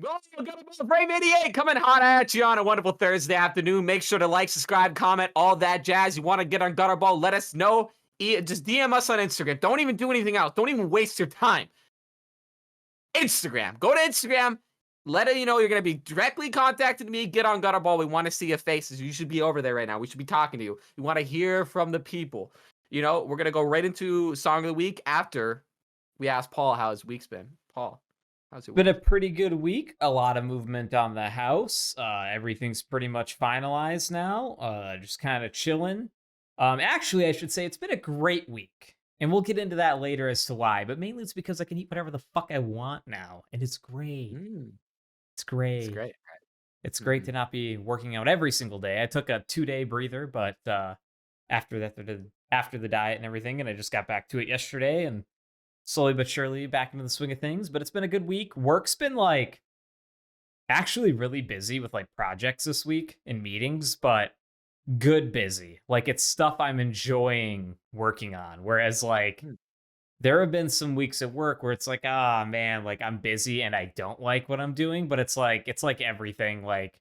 Oh, Gutterball Frame 88 coming hot at you on a wonderful Thursday afternoon. Make sure to like, subscribe, comment, all that jazz. You want to get on Gutterball, let us know. Just DM us on Instagram. Don't even do anything else. Don't even waste your time. Instagram. Go to Instagram. Let it, you're going to be directly contacting me. Get on Gutterball. We want to see your faces. You should be over there right now. We should be talking to you. We want to hear from the people. We're going to go right into Song of the Week after we ask Paul how his week's been. Paul, how's your Been week? a pretty good week. A lot of movement on the house. Everything's pretty much finalized now. Just kind of chilling. Actually, I should say it's been a great week, and we'll get into that later as to why. But mainly, it's because I can eat whatever the fuck I want now, and it's great. Mm, It's it's great. great. It's great Mhm. to not be working out every single day. I took a 2-day breather, but after that, after the diet and everything, and I just got back to it yesterday, and slowly but surely back into the swing of things. But it's been a good week. Work's been like actually really busy with like projects this week and meetings, but good busy. Like it's stuff I'm enjoying working on. Whereas like Mm, there have been some weeks at work where it's like, ah man, like I'm busy and I don't like what I'm doing, but it's like everything. Like,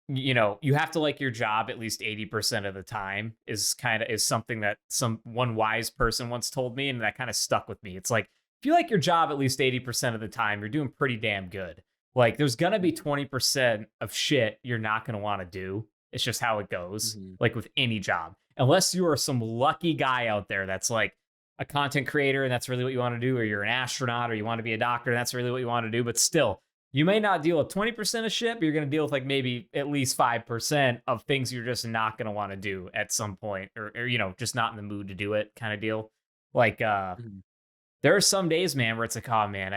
you have to like your job at least 80% of the time is something that some one wise person once told me, and that kind of stuck with me. It's like if you like your job at least 80% of the time, you're doing pretty damn good. Like there's gonna be 20% of shit you're not gonna want to do. It's just how it goes, mhm. like with any job. Unless you are some lucky guy out there that's like a content creator and that's really what you want to do, or you're an astronaut or you want to be a doctor and that's really what you want to do, but still you may not deal with 20% of shit, but you're going to deal with like maybe at least 5% of things you're just not going to want to do at some point, or just not in the mood to do it kind of deal. Like, Mhm. there are some days, man, where it's like, oh man,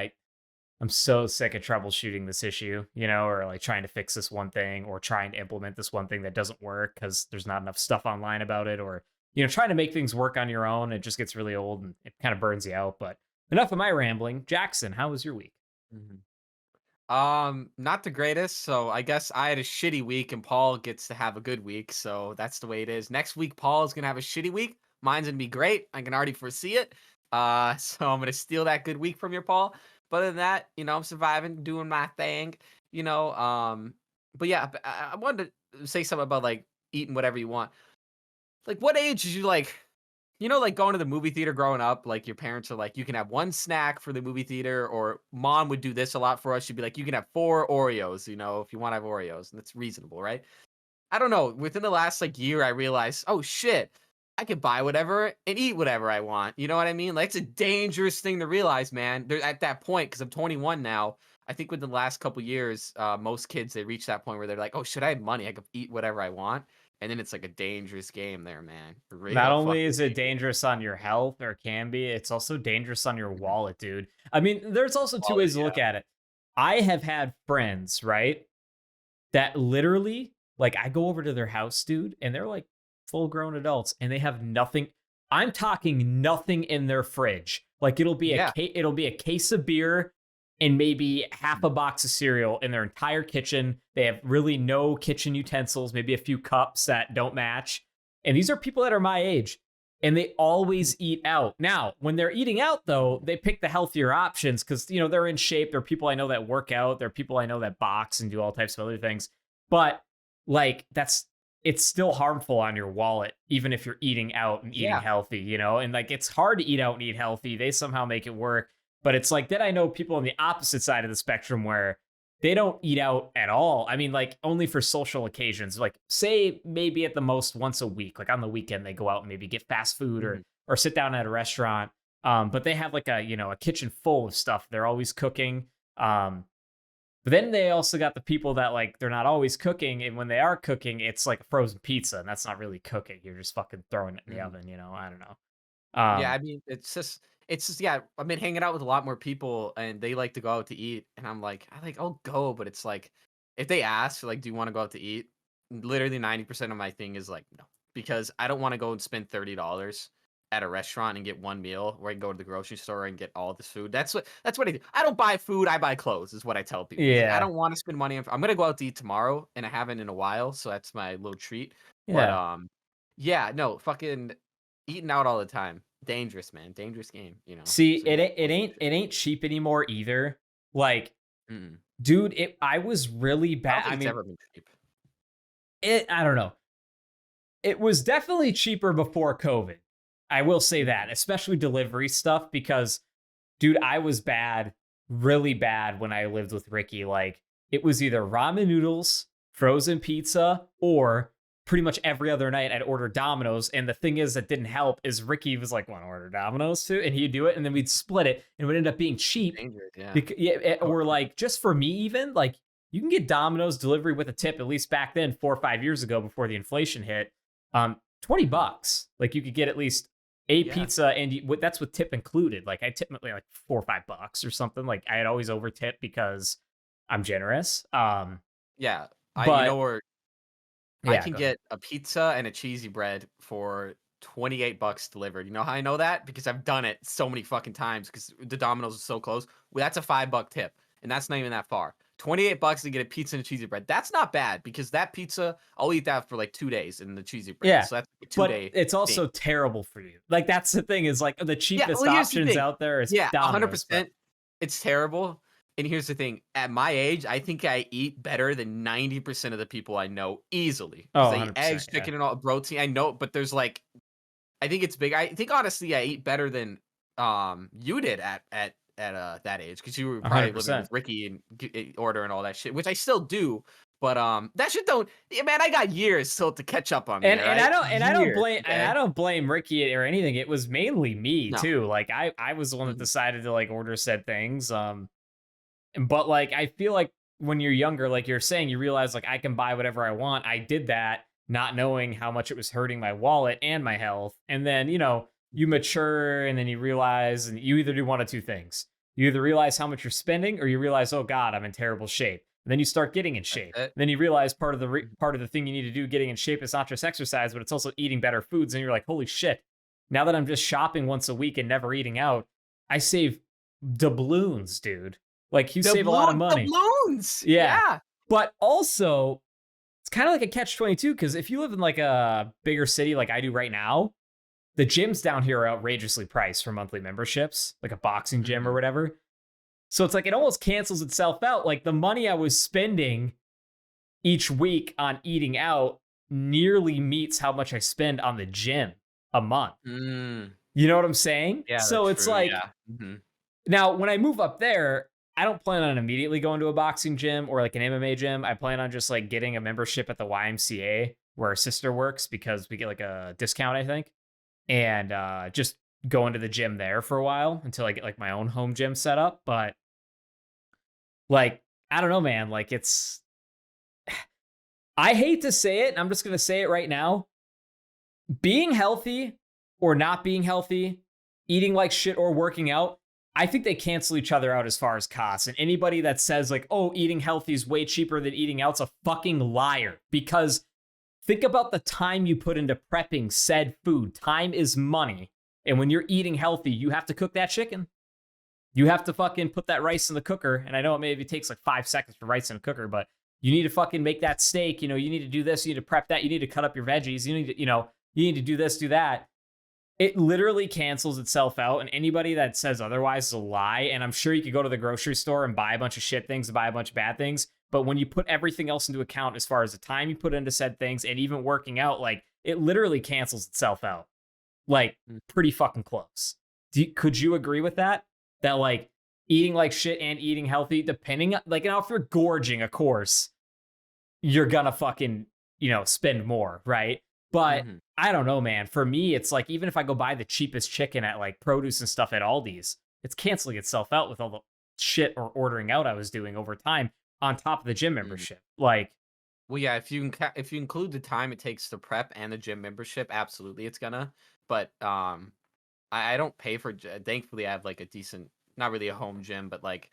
I'm so sick of troubleshooting this issue, or like trying to fix this one thing or trying to implement this one thing that doesn't work because there's not enough stuff online about it, or trying to make things work on your own. It just gets really old and it kind of burns you out. But enough of my rambling. Jackson, how was your week? Mhm. Not the greatest. So I guess I had a shitty week and Paul gets to have a good week. So that's the way it is. Next week, Paul is gonna have a shitty week. Mine's gonna be great. I can already foresee it. So I'm gonna steal that good week from your Paul. But other than that, I'm surviving, doing my thing. You know, um, but yeah, I wanted to say something about like eating whatever you want. Like, what age did you like? Like going to the movie theater growing up, like your parents are like, you can have one snack for the movie theater, or mom would do this a lot for us. She'd be like, you can have 4 Oreos, if you want to have Oreos, and that's reasonable, right? I don't know. Within the last like year, I realized, oh shit, I could buy whatever and eat whatever I want. You know what I mean? Like it's a dangerous thing to realize, man. They're at that point because I'm 21 now. I think within the last couple years, most kids they reach that point where they're like, oh, should I have money? I could eat whatever I want, and then it's like a dangerous game there, man. Not Real only fucking is it dangerous. dangerous on your health, or can be, it's also dangerous on your wallet, dude. I mean, there's also two Wallet, ways to yeah. look at it. I have had friends, right, that literally, like, I go over to their house, dude, and they're like full grown adults, and they have nothing. I'm talking nothing in their fridge. Like, Yeah. it'll be a case of beer and maybe half a box of cereal in their entire kitchen. They have really no kitchen utensils, maybe a few cups that don't match. And these are people that are my age, and they always eat out. Now, when they're eating out, though, they pick the healthier options because, they're in shape. There are people I know that work out. There are people I know that box and do all types of other things. But, like, it's still harmful on your wallet, even if you're eating out and eating Yeah. healthy. And like, it's hard to eat out and eat healthy. They somehow make it work. But it's like, then I know people on the opposite side of the spectrum where they don't eat out at all. I mean, like only for social occasions. Like, say maybe at the most once a week. Like on the weekend, they go out and maybe get fast food or Mhm. or sit down at a restaurant. But they have like a kitchen full of stuff. They're always cooking. But then they also got the people that like they're not always cooking, and when they are cooking, it's like a frozen pizza, and that's not really cooking. You're just fucking throwing it in the Mhm. oven. I don't know. Yeah, Um, I mean, it's just yeah, I've been hanging out with a lot more people and they like to go out to eat and I'm like, I'll go, but it's like if they ask like, do you want to go out to eat? Literally 90% of my thing is like no, because I don't want to go and spend $30 at a restaurant and get one meal where I can go to the grocery store and get all this food. That's what I do. I don't buy food, I buy clothes is what I tell people. It's like I yeah, don't want to spend money on I'm going to go out to eat tomorrow and I haven't in a while, so that's my little treat. But yeah. yeah, no, fucking eating out all the time. Dangerous, man. Dangerous game, See, So yeah, it ain't cheap anymore either. Like mm-mm. Dude, I was really I bad. don't I think it's mean, ever been cheap. I don't know. It was definitely cheaper before COVID. I will say that, Mhm. especially delivery stuff, because dude, I was bad, really bad when I lived with Ricky. Like, it was either ramen noodles, frozen pizza, or pretty much every other night I'd order Domino's. And the thing is that didn't help is Ricky was like, "Want to order Domino's too?" And he'd do it, and then we'd split it, and it would end up being cheap. Dangerous, yeah. Because yeah, or like just for me, even like you can get Domino's delivery with a tip. At least back then, 4 or 5 years ago, before the inflation hit, 20 Mhm. bucks. Like you could get at least a Yeah. pizza, and that's with tip included. Like I typically like $4 or $5 or something. Like I'd always over tip because I'm generous. Yeah. You know But where I yeah, can go ahead. get a pizza and a cheesy bread for 28 bucks delivered. You know how I know that? Because I've done it so many fucking times because the Domino's is so close. Well, that's a $5 tip, and that's not even that far. 28 bucks to get a pizza and a cheesy bread. That's not bad because that pizza, I'll eat that for like 2 days in the cheesy bread. Yeah, So that's a two but day it's thing. also terrible for you. Like that's the thing is like the Yeah, cheapest well, here's the options thing. out there is Yeah, Domino's, but 100%. It's terrible. And here's the thing. At my age, I think I eat better than 90% of the people I know easily oh, because I eat 100%. eggs, Yeah, chicken, and all protein. I know, but there's like, I think it's big. I think honestly, I eat better than you did at that age because you were probably living with 100%. Ricky and ordering all that shit, which I still do. But that shit don't. Yeah, man, I got years still to catch up on me. All And I right, don't years. blame Okay. Ricky or anything. It was mainly me No. too. Like I was the one that Mhm. decided to like order said things. But like I feel like when you're younger, like you're saying, you realize like I can buy whatever I want. I did that not knowing how much it was hurting my wallet and my health. And then, you mature and then you realize, and you either do one of two things. You either realize how much you're spending or you realize, oh God, I'm in terrible shape. And then you start getting in That's shape. it. Then you realize Mhm. part of the thing you need to do getting in shape is not just exercise, but it's also eating better foods. And you're like, holy shit! Now that I'm just shopping once a week and never eating out, I save doubloons, dude. Like you save a lot of money. Doubloons. Yeah. Yeah. But also, it's kind of like a catch 22 because if you live in like a bigger city like I do right now, the gyms down here are outrageously priced for monthly memberships, like a boxing gym or Mhm. whatever. So it's like it almost cancels itself out. Like the money I was spending each week on eating out nearly meets how much I spend on the gym a month. Mm. You know what I'm saying? Yeah, So that's it's true, like yeah. Mhm. now, when I move up there, I don't plan on immediately going to a boxing gym or like an MMA gym. I plan on just like getting a membership at the YMCA where our sister works because we get like a discount, I think, and just going to the gym there for a while until I get like my own home gym set up. But like, I don't know, man. Like, I hate to say it. And I'm just going to say it right now. Being healthy or not being healthy, eating like shit or working out, I think they cancel each other out as far as costs. And anybody that says like, "Oh, eating healthy is way cheaper than eating out's a fucking liar." Because think about the time you put into prepping said food. Time is money. And when you're eating healthy, you have to cook that chicken. You have to fucking put that rice in the cooker. And I know it maybe takes like 5 seconds for rice in a cooker, but you need to fucking make that steak. You need to do this. You need to prep that. You need to cut up your veggies. You need to do this, do that. It literally cancels itself out. And anybody that says otherwise is a lie. And I'm sure you could go to the grocery store and buy a bunch of shit things and buy a bunch of bad things. But when you put everything else into account, as far as the time you put into said things and even working out, like it literally cancels itself out. Like Mm. pretty fucking close. Could you agree with that? That like eating like shit and eating healthy, depending like if you're gorging, of course, you're gonna fucking, spend more, right? But Mhm. I don't know, man. For me, it's like even if I go buy the cheapest chicken at like produce and stuff at Aldi's, it's canceling itself out with all the shit or ordering out I was doing over time on top of the gym Mm. membership. Like, Well, yeah, if you include the time it takes to prep and the gym membership, absolutely it's gonna. But, I don't pay for thankfully, I have, like, a decent not really a home gym, but, like,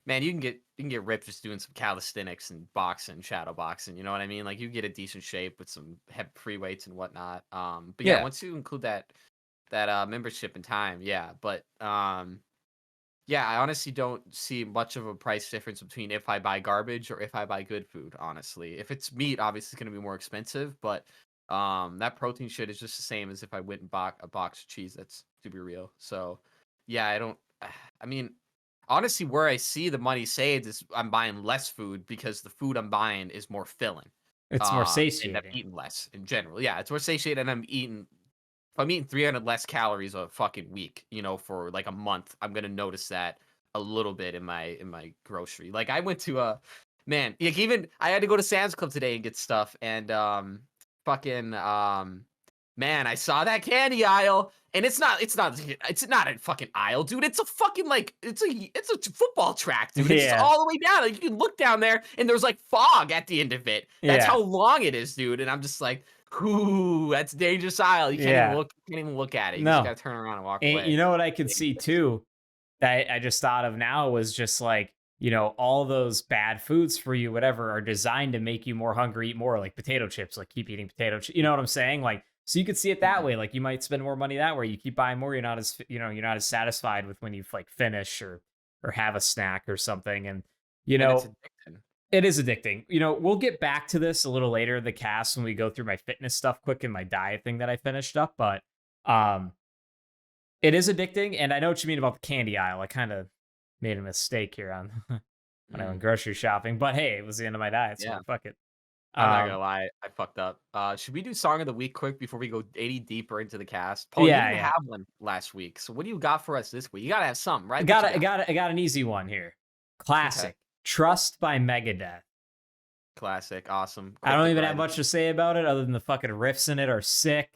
man, you can get ripped just doing some calisthenics and boxing, shadow boxing, you know what I mean? Like, you get a decent shape with some free weights and whatnot, but yeah, yeah, once you include that membership and time, yeah, but, yeah, I honestly don't see much of a price difference between if I buy garbage or if I buy good food, honestly. If it's meat, obviously it's gonna be more expensive, but that protein shit is just the same as if I went and bought a box of cheese that's to be real. So yeah, I don't I mean, honestly, where I see the money saved is I'm buying less food because the food I'm buying is more filling. It's more And I'm satiating. eating less in general. Yeah, it's more satiated and I'm eating if I'm eating 300 less calories a fucking week, for like a month, I'm gonna notice that a little bit in my grocery. Like I went to a man, like even I had to go to Sam's Club today and get stuff, and fucking man, I saw that candy aisle, and it's not a fucking aisle, dude. It's a fucking like it's a football track, dude. It's just Yeah. all the way down. Like you can look down there, and there's like fog at the end of it. That's Yeah. how long it is, dude. And I'm just like, ooh, that's dangerous aisle. You can't even Yeah. look. Can't even look at it. You just No. gotta turn around and walk And you away. know what I could see Dangerous. too that I just thought of now was just like, all those bad foods for you, whatever, are designed to make you more hungry, eat more, like potato chips, like keep eating potato chips. You know what I'm saying? Like, so you could see it that Mhm. way. Like you might spend more money that way. You keep buying more. You're not as satisfied with when you like finish or have a snack or something. And, you And it's know, addicting. it is addicting. We'll get back to this a little later in the cast when we go through my fitness stuff quick and my diet thing that I finished up. But, um, it is addicting, and I know what you mean about the candy aisle. I kind of made a mistake here on when I went Mm, grocery shopping, but hey, it was the end of my diet, so yeah, fuck it. I'm not gonna Um, lie. I fucked up. Should we do song of the week quick before we go 80 deeper into the cast? Paul, you yeah, didn't yeah. have one last week, so what do you got for us this week? You gotta have something, I right? What got you I got? got I got an easy one here. Okay, Classic. Trust by Megadeth. classic, awesome, I don't cryptic even have writing. much to say about it other than the fucking riffs in it are sick.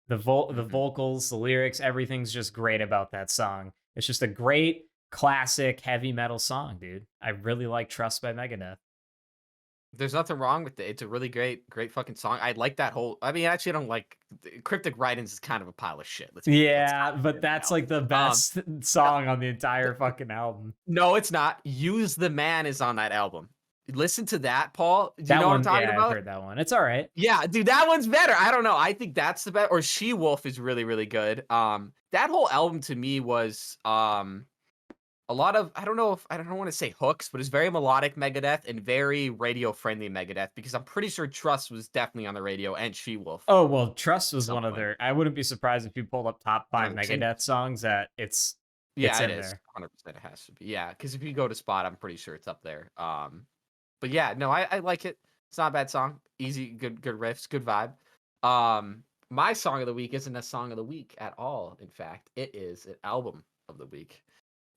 The Mhm. vocals, the lyrics, everything's just great about that song. It's just a great classic heavy metal song, dude. I really like Trust by Megadeth. There's nothing wrong with it. It's a really great fucking song. I like that whole. I mean, actually, I don't like cryptic writings is kind of a pile of shit. Let's Yeah, not but admit it that's now. like the Um, best no, song on the entire fucking album. no, it's not. Use the Man is on that album. Listen to that, Paul. Do you That know what I'm one, talking yeah, I've about? heard that one. It's all right. Yeah, dude, that one's better. I don't know. I think that's the best. Or She Wolf is really, really good. That whole album to me was a lot of I don't want to say hooks, but it's very melodic Megadeth and very radio friendly Megadeth because I'm pretty sure Trust was definitely on the radio and She Wolf Oh, well, Trust at was some one of point. their I wouldn't be surprised if you pulled up top 5 100%. Megadeth songs that it's Yeah, it in is. there. 100% it has to be. Yeah, because if you go to Spot, I'm pretty sure it's up there. But yeah, no, I like it. It's not a bad song. Easy, good riffs, good vibe. My song of the week isn't a song of the week at all. In fact, it is an album of the week.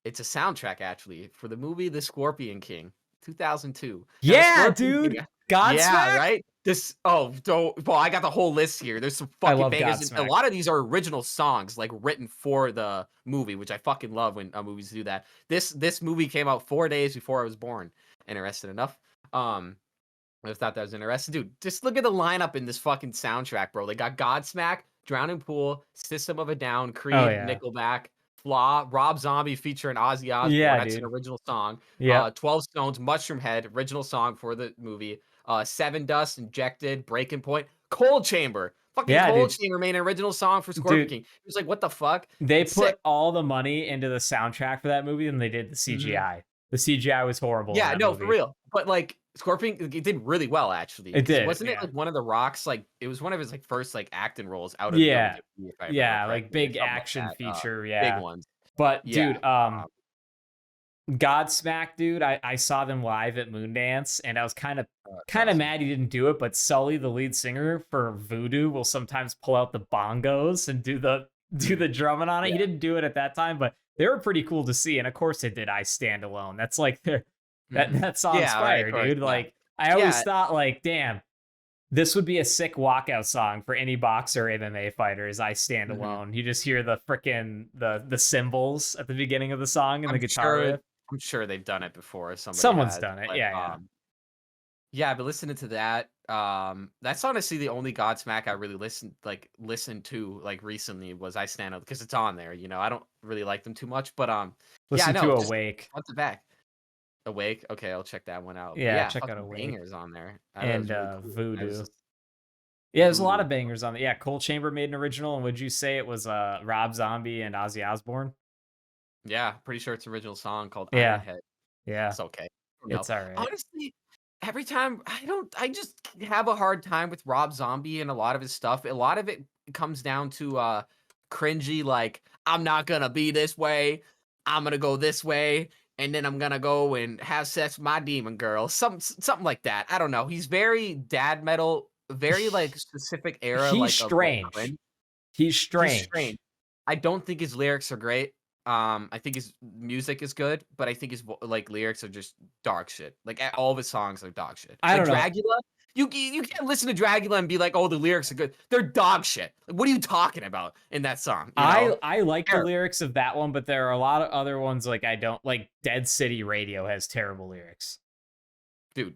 It's a soundtrack actually for the movie The Scorpion King, 2002. Now The Yeah, Scorpion dude. King, yeah, Godsmack? right? This don't well, I got the whole list here. There's some I fucking love bangers, and a Godsmack. lot of these are original songs, like, written for the movie, which I fucking love when, movies do that. This movie came out 4 days before I was born. Interesting enough. Um, I thought that was interesting. Dude, just look at the lineup in this fucking soundtrack, bro. They got Godsmack, Drowning Pool, System of a Down, Oh Creed, yeah. Nickelback, Flaw, Rob Zombie featuring Ozzy Osbourne. Yeah, That's an dude. original song. Yep. 12 Stones, Mushroom Head, original song for the movie. Seven Dust, Injected, Breaking Point, Cold Chamber. Fucking Yeah, Cold dude. Chamber made an original song for Scorpion Dude, King. It was like, what the fuck? they It's sick. put all the money into the soundtrack for that movie than they did the Mhm. CGI. The CGI was horrible in Yeah, that no, for movie. real. But, like, Scorpion, it did really well, actually, It because did, wasn't it, yeah. like, one of The Rock's, like it was one of his, like, first, like, acting roles out of Yeah. WWE, if I remember Yeah, like correctly, or big something like action that, feature, big yeah. ones. But Yeah, dude, um Godsmack, dude, I saw them live at Moondance, and I was that's kind of awesome. mad he didn't do it. But Sully, the lead singer for Voodoo, will sometimes pull out the bongos and do Mhm. the drumming on it. He Yeah. didn't do it at that time, but they were pretty cool to see. And of course, they did. I Stand Alone. That's like Mhm. that song's Yeah, right, of fire, course, dude. yeah. Like I always Yeah, thought, like, damn, this would be a sick walkout song for any boxer or MMA fighter. Is I Stand mhm. Alone. You just hear the frickin' the cymbals at the beginning of the song and the I'm guitar sure riff. I'm sure they've done it before, somebody Someone's has, done it. but, Yeah, yeah. yeah, but listening to that, that's honestly the only Godsmack I really listened to, like, recently was I Stand Up because it's on there, I don't really like them too much, but, yeah, Listen no, to just Awake. front to back. Awake? Okay, I'll check that one out, but Yeah, yeah, check out fucking Awake bangers on there. That was and really cool. I was Voodoo. just Yeah, there's a lot Voodoo. of bangers on it. Yeah, Cold Chamber made an original, and would you say it was Rob Zombie and Ozzy Osbourne? Yeah, pretty sure it's original song called Iron Yeah, Head. yeah, It's okay. No. it's all right. Honestly, every time I just have a hard time with Rob Zombie and a lot of his stuff. A lot of it comes down to cringy, like, I'm not gonna be this way. I'm gonna go this way. and then I'm gonna go and have sex with my demon girl. Something like that. I don't know. He's very dad metal, very like specific era, He's like of like strange. Prince. He's He's strange. strange. I don't think his lyrics are great. I think his music is good, but I think his like lyrics are just dog shit. Like all of his songs are dog shit. I Like don't know. Dragula, you can't listen to Dragula and be like, oh, the lyrics are good. They're dog shit. Like, what are you talking about in that song? You know, I like the terrible, lyrics of that one, but there are a lot of other ones like I don't like. Dead City Radio has terrible lyrics. dude.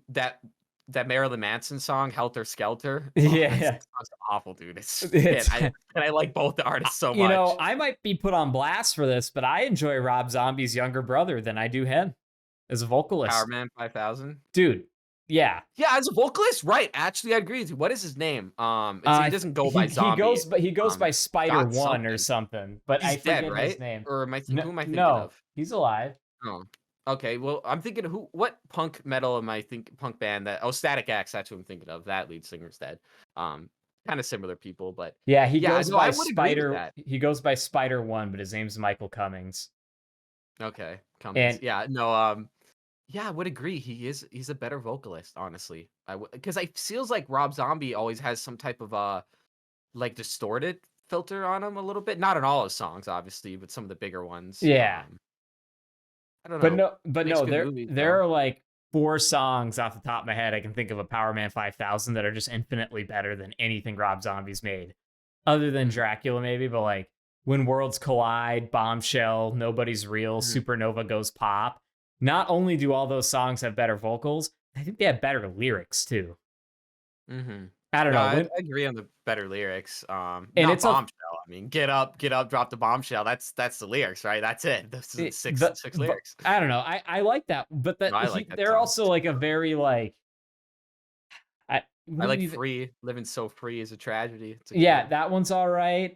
That Marilyn Manson song, Helter Skelter. Oh, that Yeah, song's awful, dude. It's shit. it's I like both the artists so you know, much. I might be put on blast for this, but I enjoy Rob Zombie's younger brother than I do him as a Power vocalist. Man 5000. Dude, yeah. Yeah, as a vocalist, right? Actually, I agree with you. What is his name? It's he doesn't go by Zombie. He goes by Spider Got One or something. something, but I He's dead, forget his right? name. Or am I No, who am I thinking no, of? he's alive. Oh, okay. Well, I'm thinking what punk metal am I think punk band that? Oh, Static X. That's who I'm thinking of. That lead singer's dead. Um, kind of similar people, but Yeah, yeah, no, I would agree with that. He goes by Spider One, but his name's Michael Cummings. Okay, Cummings. And Yeah, no, yeah, I would agree. He's a better vocalist, honestly. Because I feels like Rob Zombie always has some type of like distorted filter on him a little bit. Not in all his songs, obviously, but some of the bigger ones. yeah, I don't know. but Makes no, good movies there though. are like four songs off the top of my head I can think of a Power Man 5000 that are just infinitely better than anything Rob Zombie's made, other than Mhm, Dracula maybe. But like When Worlds Collide, Bombshell, Nobody's Real, mhm, Supernova Goes Pop. Not only do all those songs have better vocals, I think they have better lyrics too. mhm. I don't No, know I when, agree on the better lyrics. and Not it's a bombshell. I mean, get up, drop the bombshell. That's the lyrics, right? That's it. That's the six but lyrics. I don't know. I like that, but No, that I like that they're song. also like a very like what I do you like even free. Living so free is a tragedy. It's a good yeah, one. that one's all right.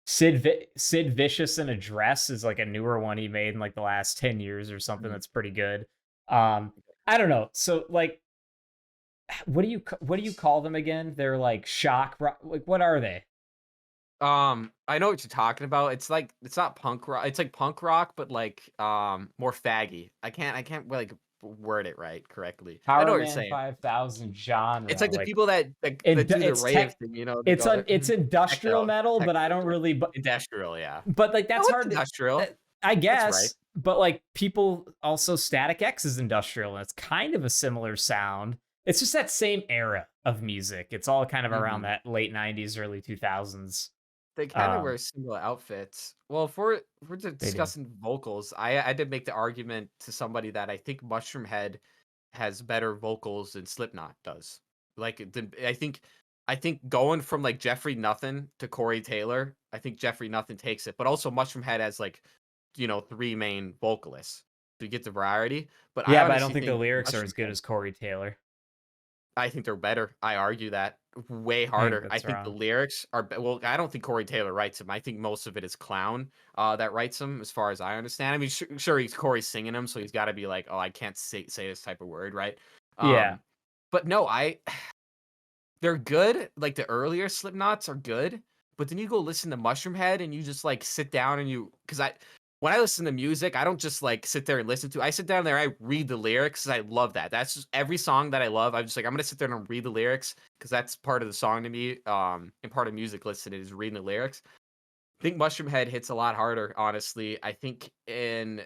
Sid Vicious in a Dress is like a newer one he made in like the last 10 years or something Mhm. that's pretty good. Um, I don't know. So like what do you call them again? They're like shock rock. Like what are they? I know what you're talking about. It's like it's not punk rock. It's like punk rock, but like more faggy. I can't like word it right correctly. I know Power what you're Man saying. 5000 It's genre. like the like people that do the it's rave tech thing, you know, they go there. it's industrial Techno, metal, but I don't techno, really industrial, yeah. but like Oh, that's it's hard to industrial. I That's right. guess, but like people also Static X is industrial and it's kind of a similar sound. It's just that same era of music. It's all kind of around Mhm. that late 90s, early 2000s. They kinda Um, wear similar outfits. Well, if we're they do. discussing vocals, I did make the argument to somebody that I think Mushroom Head has better vocals than Slipknot does. Like, I think going from, like, Jeffrey Nothing to Corey Taylor, I think Jeffrey Nothing takes it, but also Mushroom Head has, like, 3 main vocalists to get the variety, but I Yeah, but I don't honestly think the think lyrics are as Mushroom good Head as Corey Taylor. I think they're better. I argue that way I think harder. I that's think the wrong. lyrics are well, I don't think Corey Taylor writes them. I think most of it is Clown that writes them, as far as I understand. I mean, sure, he's Corey's singing them, so he's got to be like, oh, I can't say this type of word, right? Yeah. Um, but no, they're good. Like the earlier Slipknots are good, but then you go listen to Mushroom Head and you just like sit down and because when I listen to music, I don't just like sit there and listen to. I sit down there, I read the lyrics 'cause I love that. That's just every song that I love. I'm just like I'm gonna sit there and read the lyrics because that's part of the song to me. And part of music listening is reading the lyrics. I think Mushroom Head hits a lot harder, honestly. I think in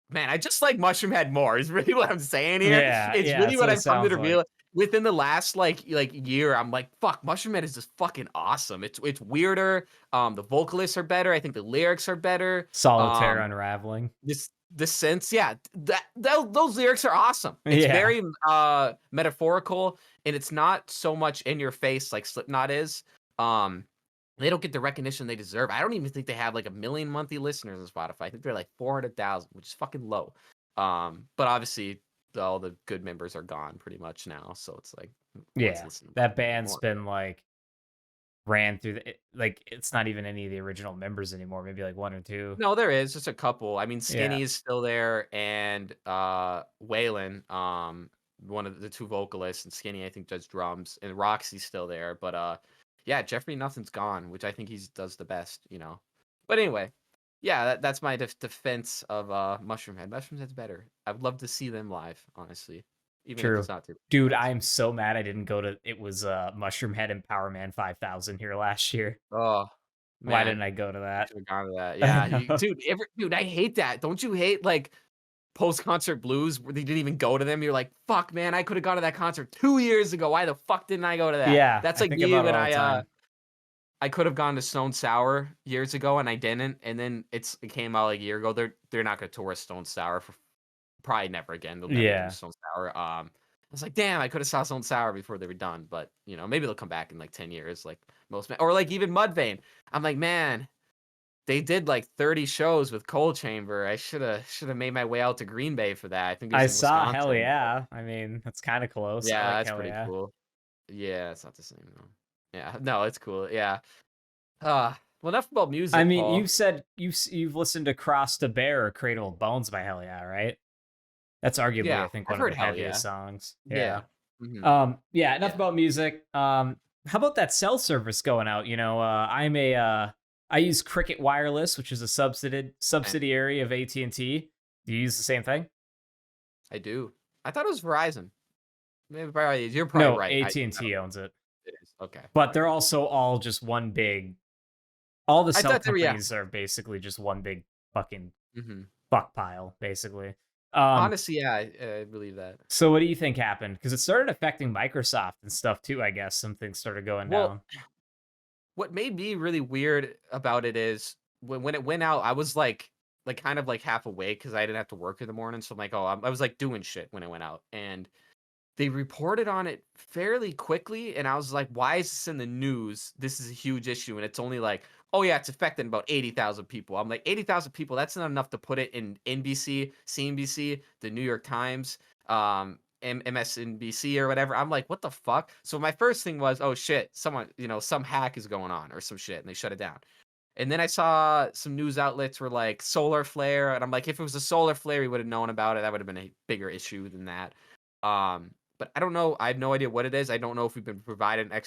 Man, I just like Mushroom Head more is really what I'm saying here. Yeah, It's yeah, really that's what what it I've come to sounds like. realize within the last year. I'm like, fuck, Mushroom Head is just fucking awesome. It's weirder. The vocalists are better. I think the lyrics are better. Solitaire Um, unraveling. the sense, yeah, those lyrics are awesome. It's Yeah. very metaphorical, and it's not so much in your face like Slipknot is. Um, they don't get the recognition they deserve. I don't even think they have like 1 million monthly listeners on Spotify. I think they're like 400,000, which is fucking low. But obviously all the good members are gone pretty much now, so it's like no one's Yeah. listening to That them band's anymore. been like ran through like it's not even any of the original members anymore, maybe like one or two. No, there is just a couple. I mean, Yeah. Skinny is still there, and Waylon, one of the two vocalists, and Skinny I think does drums, and Roxy's still there. But yeah, Jeffrey Nothing's gone, which I think he does the best. But anyway, Yeah, that's my defense of Mushroom Head. Mushroom Head's better. I'd love to see them live, honestly, even if it's True. not through Dude, friends. I'm so mad I didn't go to it was, Mushroom Head and Power Man 5000 here last year. Oh Why didn't man, I go to you that? should have gone to that. I Yeah, know. dude, I hate that. Don't you hate like post concert blues where they didn't even go to them? You're like, fuck, man, I could have gone to that concert 2 years ago. Why the fuck didn't I go to that? Yeah, That's I like think me about it when all the time. I could have gone to Stone Sour years ago and I didn't, and then it came out like a year ago. They're not gonna tour Stone Sour for probably never again. They'll never do Yeah. Stone Sour. I was like, damn, I could have saw Stone Sour before they were done, but maybe they'll come back in like 10 years, like or like even Mudvayne. I'm like, man, they did like 30 shows with Coal Chamber. I should have made my way out to Green Bay for that. I think it I was in saw Hell Wisconsin. But Yeah. I mean, that's kinda close. I yeah, like that's Hell pretty Yeah. cool. Yeah, it's not the same though. Yeah, no, it's cool. Yeah. Well, enough about I music, mean, Paul. you've said you've listened to Cross the Bear or Cradle of Bones by Hell Yeah, right? That's arguably, Yeah, I think, I've one of heard their Hell heaviest Yeah. songs. Yeah. Yeah. Mhm. Yeah, enough Yeah. about music. How about that cell service going out? I use Cricket Wireless, which is a Eh, subsidiary of AT&T. Do you use the same thing? I do. I thought it was Verizon. Maybe probably you're probably No, right. I don't AT&T know. owns it. It is. Okay. But they're Okay. also all just one big all the I cell thought they were, yeah. companies are basically just one big fucking Mhm. fuck pile, basically. Um, Honestly, yeah, I believe that. so what do you think happened? Because it started affecting Microsoft and stuff too, I guess. Some things started going Well, down. what made me really weird about it is when it went out, I was like kind of like half awake because I didn't have to work in the morning. So I'm like, oh, I was like doing shit when it went out, and they reported on it fairly quickly, and I was like, "Why is this in the news? This is a huge issue." And it's only like, "Oh yeah, it's affecting about 80,000 people." I'm like, 80,000 people, that's not enough to put it in NBC, CNBC, the New York Times, MSNBC or whatever. I'm like, "What the fuck?" So my first thing was, "Oh shit, someone, some hack is going on or some shit," and they shut it down. And then I saw some news outlets were like solar flare, and I'm like, if it was a solar flare, we would have known about it. That would have been a bigger issue than that. But I don't know. I have no idea what it is. I don't know if we've been provided an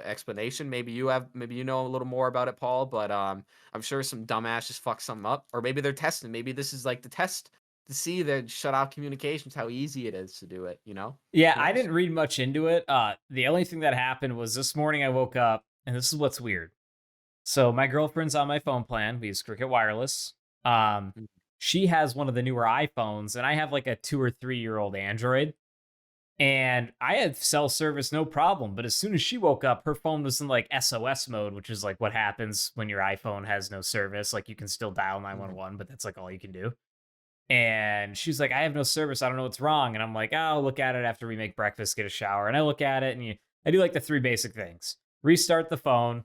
explanation. Maybe you have. Maybe you know a little more about it, Paul. But I'm sure some dumbass just fucked something up, or maybe they're testing. Maybe this is like the test to see the shut off communications, how easy it is to do it. Yeah, Who I knows? didn't read much into it. The only thing that happened was this morning I woke up, and this is what's weird. So my girlfriend's on my phone plan. We use Cricket Wireless. Um, Mm. she has one of the newer iPhones, and I have like a 2 or 3 year old Android. And I had cell service, no problem. But as soon as she woke up, her phone was in like SOS mode, which is like what happens when your iPhone has no service. Like you can still dial Mhm. 911, but that's like all you can do. And she's like, I have no service. I don't know what's wrong. And I'm like, oh, I'll look at it after we make breakfast, get a shower. And I look at it I do like the three basic things: restart the phone.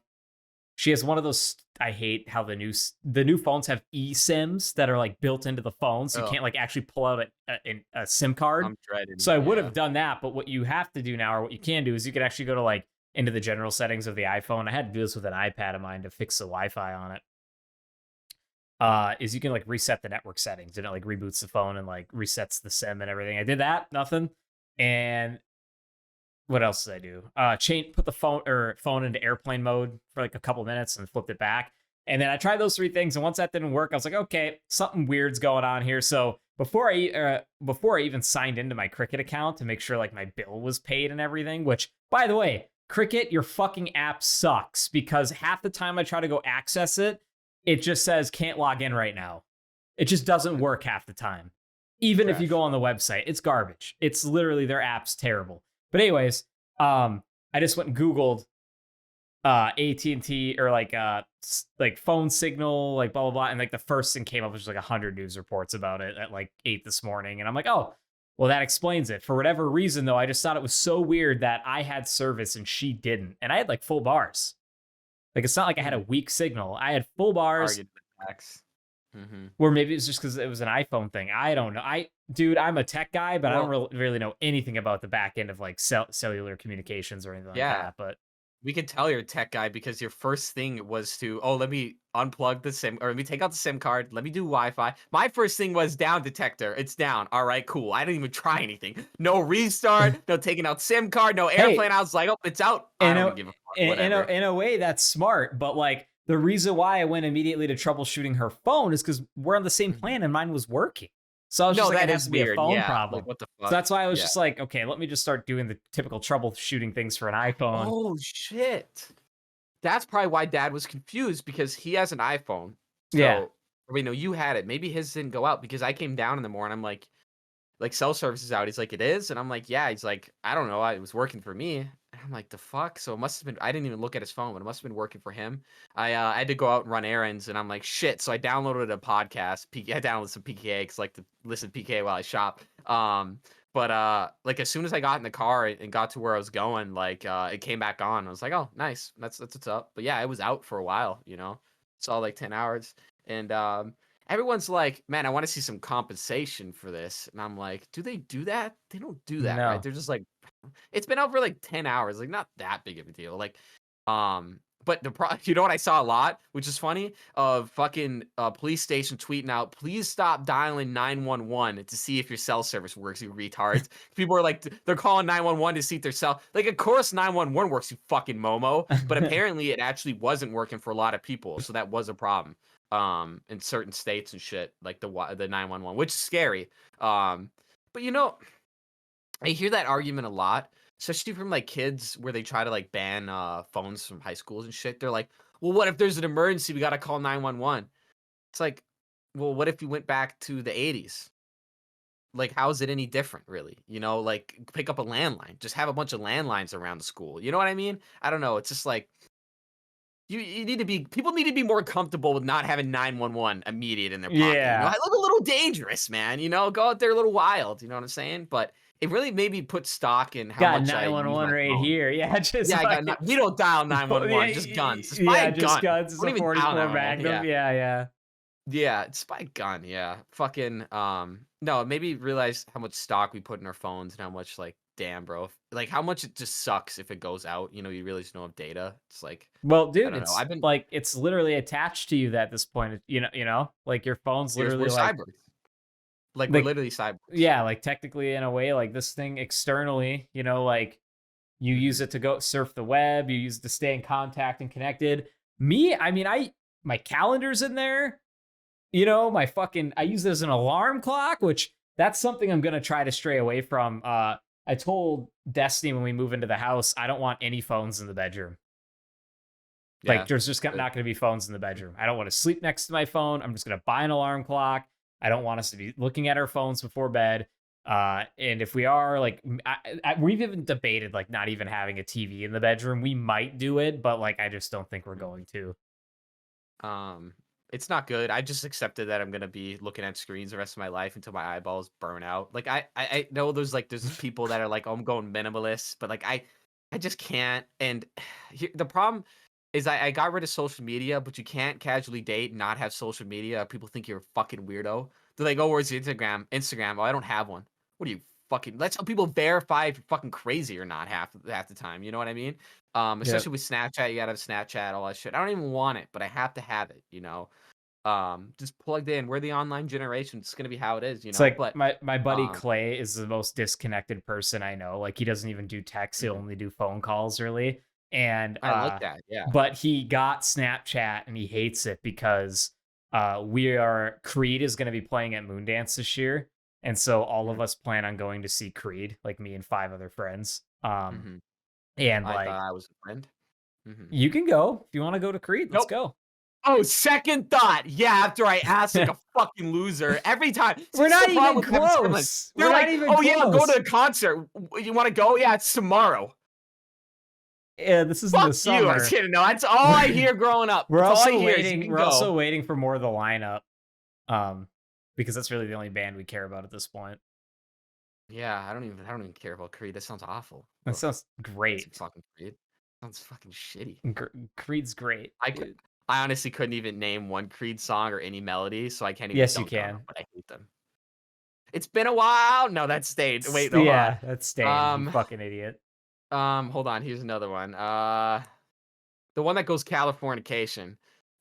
She has one of those. I hate how the new phones have eSIMs that are like built into the phone, so you Oh, can't like actually pull out a SIM card. I'm dreading. So I would Yeah. have done that, but what you have to do now, or what you can do, is you can actually go to like into the general settings of the iPhone. I had to do this with an iPad of mine to fix the Wi-Fi on it. Is you can like reset the network settings and it like reboots the phone and like resets the SIM and everything. I did that, nothing. And what else did I do? Put the phone into airplane mode for like a couple minutes and flipped it back. And then I tried those three things, and once that didn't work, I was like, okay, something weird's going on here. So before I even signed into my Cricket account to make sure like my bill was paid and everything, which by the way, Cricket, your fucking app sucks because half the time I try to go access it, it just says can't log in right now. It just doesn't work half the time. Even if you go Trash. on the website, it's garbage. It's literally their app's terrible. But anyways, I just went and Googled AT&T or like phone signal, like blah blah blah, and like the first thing came up was like 100 news reports about it at like 8 this morning, and I'm like, oh, well that explains it. For whatever reason though, I just thought it was so weird that I had service and she didn't, and I had like full bars. Like it's not like I had a Hmm. weak signal. I had full bars. Argued with Max. Hmm. Or maybe it's just because it was an iPhone thing. I don't know. Dude, I'm a tech guy, but I don't Well, really know anything about the back end of like cellular communications or anything like yeah. that. But We can tell you're a tech guy because your first thing was to, oh, let me unplug the SIM or let me take out the SIM card. Let me do Wi-Fi. My first thing was down detector. It's down. All right, cool. I didn't even try anything. No restart, no taking out SIM card, no hey, airplane. I was like, oh, it's out. I in don't a even give a fuck. in a Whatever. in a way that's smart, but like the reason why I went immediately to troubleshooting her phone is because we're on the same Mhm. plan and mine was working. So I was just No, like, it that has is to be a weird. phone Yeah. Like, problem. what the So fuck? that's why I was Yeah. just like, okay, let me just start doing the typical troubleshooting things for an iPhone. Oh, shit. That's probably why dad was confused because he has an iPhone. Yeah. So, or wait, no, you had it. Maybe his didn't go out because I came down in the morning. I'm like, cell service is out. He's like, it is? And I'm like, yeah. He's like, I don't know. It was working for me. And I'm like, the fuck? So it must have been, I didn't even look at his phone, but it must have been working for him. I had to go out and run errands and I'm like, shit. So I downloaded a podcast. I downloaded some PKA because I like to listen to PKA while I shop. But like as soon as I got in the car and got to where I was going, like it came back on. I was like, oh, nice. That's what's up. But yeah, it was out for a while, It's all like 10 hours. And everyone's like, man, I want to see some compensation for this. And I'm like, do they do that? They don't do that, right? No. They're just like, it's been out for like 10 hours, like not that big of a deal. But you know what I saw a lot, which is funny, of fucking police station tweeting out, please stop dialing 911 to see if your cell service works, you retards. People are like, they're calling 911 to see if their cell, like, of course 911 works, you fucking Momo. But apparently it actually wasn't working for a lot of people. So that was a problem in certain states and shit, like the 911, which is scary. But I hear that argument a lot, especially from like kids where they try to like ban phones from high schools and shit. They're like, well, what if there's an emergency? We got to call 911. It's like, well, what if you went back to the 80s? Like, how is it any different, really? Like pick up a landline, just have a bunch of landlines around the school. You know what I mean? I don't know. It's just like, you need to be people need to be more comfortable with not having 911 immediate in their pocket. I Yeah. look a little dangerous, man. Go out there a little wild. You know what I'm saying? But it really made me put stock in how Got much I use 911 my right phone. here. Yeah, just Yeah, fucking we don't dial yeah, 911, just guns. Just buy yeah, a just gun. guns. It's Don't a even dial 44 911. Magnum. Yeah. Yeah, yeah. Yeah, just buy a gun. Yeah. Fucking no, it made me realize how much stock we put in our phones and how much like damn, bro. Like how much it just sucks if it goes out. You really just don't have data. It's like Well, I dude, don't know. it's I've been like it's literally attached to you at this point. Like your phone's we're literally cyber. Like we're like literally cyborgs. yeah, like technically in a way, like this thing externally, like you use Mhm. it to go surf the web, you use it to stay in contact and connected. Me, I mean, my calendar's in there. I use it as an alarm clock, which that's something I'm gonna try to stray away from. I told Destiny when we move into the house, I don't want any phones in the bedroom. Like, Yeah. there's just not Good. going to be phones in the bedroom. I don't want to sleep next to my phone. I'm just going to buy an alarm clock. I don't want us to be looking at our phones before bed. And if we are, like, we've even debated like not even having a TV in the bedroom. We might do it, but like I just don't think we're going to. Um, it's not good. I just accepted that I'm gonna be looking at screens the rest of my life until my eyeballs burn out. Like I know there's people that are like, oh, I'm going minimalist, but like I just can't. And the problem is I got rid of social media, but you can't casually date and not have social media. People think you're a fucking weirdo. They're like, oh, where's your Instagram? Instagram. Oh, I don't have one. What are you fucking? That's how people verify if you're fucking crazy or not half the time. You know what I mean? Yeah. Especially with Snapchat, you gotta have Snapchat, all that shit. I don't even want it, but I have to have it. Just plugged in. We're the online generation. It's gonna be how it is, It's like But my buddy um, Clay is the most disconnected person I know. Like he doesn't even do text, he'll mhm, only do phone calls really. And I like that. Yeah. but he got Snapchat and he hates it because Creed is going to be playing at Moondance this year. And so all of Mhm, us plan on going to see Creed, like me and five other friends. mhm. And I thought like I was a friend. Hmm. you can go if you want to go to Creed, let's Nope. go. Oh, second thought. Yeah, after I asked like a fucking loser every time. See, We're this is not the problem even with having siblings. close. We're They're not like, even oh yeah, go to close. the concert. You want to go? Yeah, it's tomorrow. Yeah, this is in the Fuck you. I was summer. kidding. No, that's all I We're hear growing up. we're That's all I also hear is you waiting. can We're also go. waiting for more of the lineup, um, because that's really the only band we care about at this point. Yeah, I don't even care about Creed. That sounds awful. That Ugh, sounds it's great. fucking Creed. Sounds fucking shitty. Creed's great, I could, dude. I honestly couldn't even name one Creed song or any melody, so I can't even Yes, you dunk on them, can. but I hate them. It's been a while. No, that stayed. Wait, no, hold on. Yeah, that's staying. You Um, fucking idiot. hold on. Here's another one. The one that goes Californication.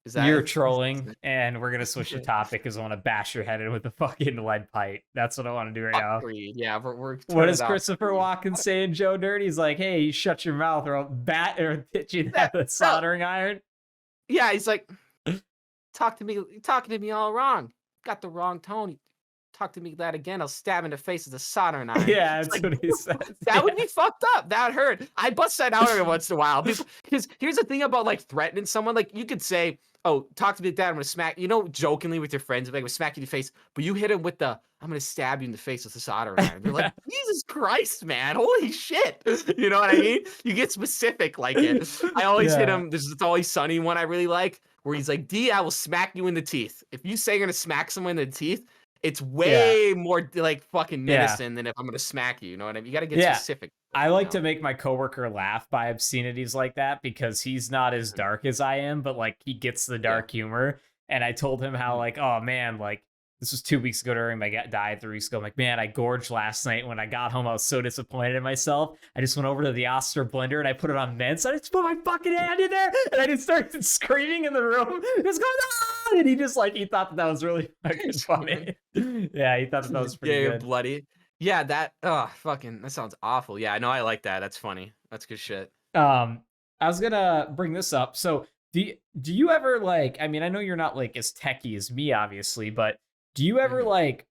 Is You're that? trolling, and we're gonna switch the topic because I want to bash your head in with a fucking lead pipe. That's what I want to do right Fuck now. Creed. Yeah, we're What turning does it off. Christopher Creed. Walken say in Joe Dirt? He's like, "Hey, you shut your mouth, or I'll bat or hit you Yeah, with a no, soldering iron." Yeah, he's like, you're talking to me all wrong. Got the wrong tone. You talk to me that again, I'll stab in the face with a soldering iron. Yeah, It's that's like, what he says. that would Yeah. be fucked up. That would hurt. I bust that out every once in a while. Because here's the thing about like threatening someone. Like you could say, "Oh, talk to me like that. I'm gonna smack." You know, jokingly with your friends, like, "I'm gonna smack you in the face," but you hit him with the, "I'm gonna stab you in the face with a soldering iron." They're like, "Jesus Christ, man! Holy shit!" You know what I mean? You get specific like it. I always hit Yeah. him. This is It's Always Sunny one I really like, where he's like, "D, I will smack you in the teeth." If you say you're gonna smack someone in the teeth, it's Yeah. way more like fucking Yeah. menacing than if I'm gonna smack you. You know what I mean? You got to get Yeah. specific. I You like know? to make my coworker laugh by obscenities like that because he's not as Mhm. dark as I am, but like he gets the Yeah. dark humor. And I told him how, Mhm. like, oh man, like this was 2 weeks ago during my diet, 3 weeks ago. I'm like, man, I gorged last night. When I got home, I was so disappointed in myself. I just went over to the Oster blender and I put it on mince. I just put my fucking hand in there and I just started screaming in the room. Just going, ah! And he just like, he thought that was really fucking funny. Yeah, he thought that was Yeah, pretty you're good. bloody. Yeah, that oh fucking that sounds awful. Yeah, I know I like that. That's funny. That's good shit. Um, I was gonna bring this up. So do you ever like? I mean, I know you're not like as techie as me, obviously, but do you ever Mhm. like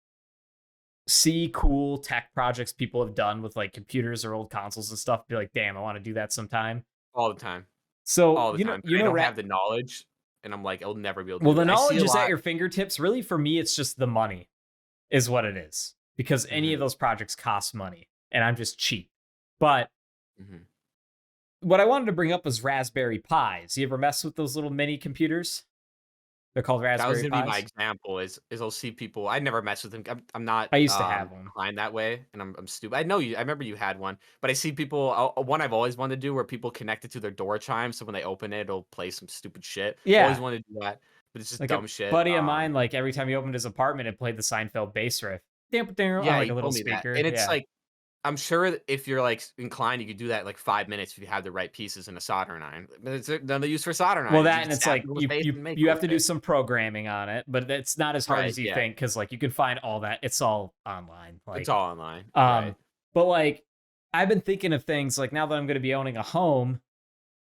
see cool tech projects people have done with like computers or old consoles and stuff? Be like, damn, I want to do that sometime. All the time. So All the time. But you I know, don't have the knowledge, and I'm like, I'll never be able to well, do the it. I see knowledge a is at lot. your fingertips. Really, for me, it's just the money is what it is because any of Mhm. those projects cost money, and I'm just cheap. But Mhm. what I wanted to bring up was Raspberry Pis. You ever mess with those little mini computers? They're called That was Raspberry gonna be my Pis. example. Is I'll see people. I never mess with them. I'm not I used to have one. inclined that way, and I'm stupid. I know you. I remember you had one, but I see people. One I've always wanted to do where people connect it to their door chime, so when they open it, it'll play some stupid shit. Always Yeah. wanted to do that, but it's just Like a dumb shit. buddy of mine, like every time he opened his apartment, it played the Seinfeld bass riff. On Yeah, like he a little told me that, speaker. and it's Yeah. like I'm sure that if you're like inclined, you could do that in like 5 minutes if you have the right pieces in a soldering iron. But it's none use for soldering Well, irons. You that can and it's stab like people in the face and make you cool have to do shit. some programming on it, but it's not as hard Right? as you Yeah, think because like you can find all that. It's all online. it's Like, all online. Right. um, but like I've been thinking of things like now that I'm going to be owning a home,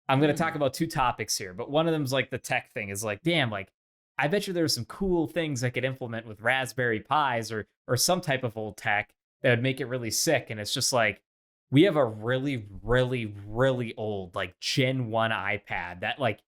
I'm going to talk Mhm. about two topics here, but one of them's like the tech thing is like, damn, like I bet you there's some cool things I could implement with Raspberry Pis or some type of old tech that would make it really sick. And it's just like we have a really, really, really old like Gen 1 iPad that like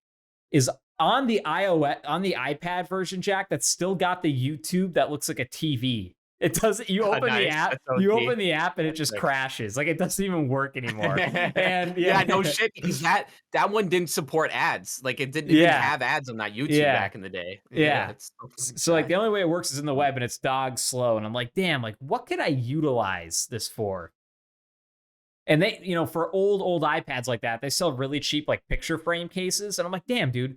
is on the iOS on the iPad version, Jack, that's still got the YouTube that looks like a TV. It doesn't Nice. That's you OG. open the app and it That's just sick. crashes. Like it doesn't even work anymore. And Yeah, no yeah. shit, because that one didn't support ads. Like, it didn't Yeah. have ads on that YouTube Yeah. back in the day. Yeah, Yeah. it's so fucking So like the trash. only way it works is in the Mm, web and it's dog slow. And I'm like, damn, like what could I utilize this for? And they, for old iPads like that, they sell really cheap like picture frame cases. And I'm like, damn, dude,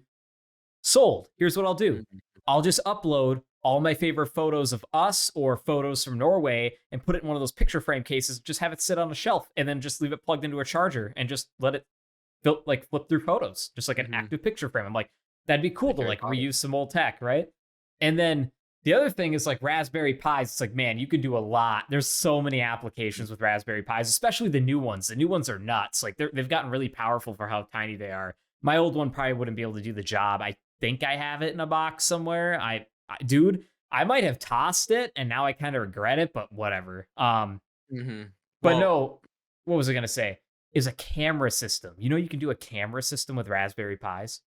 sold. Here's what I'll do. mhm, I'll just upload all my favorite photos of us or photos from Norway and put it in one of those picture frame cases, just have it sit on a shelf and then just leave it plugged into a charger and just let it flip through photos, just like an mhm. active picture frame. I'm like, that'd be cool Like to Harry like Potter. reuse some old tech, right? And then the other thing is like Raspberry Pis. It's like, man, you can do a lot. There's so many applications with Raspberry Pis, especially the new ones. The new ones are nuts. Like they've gotten really powerful for how tiny they are. My old one probably wouldn't be able to do the job. I think I have it in a box somewhere. Dude, I might have tossed it and now I kind of regret it, but whatever. Mhm. But Well, no, what was I gonna say? Is a camera system. You know, you can do a camera system with Raspberry Pis.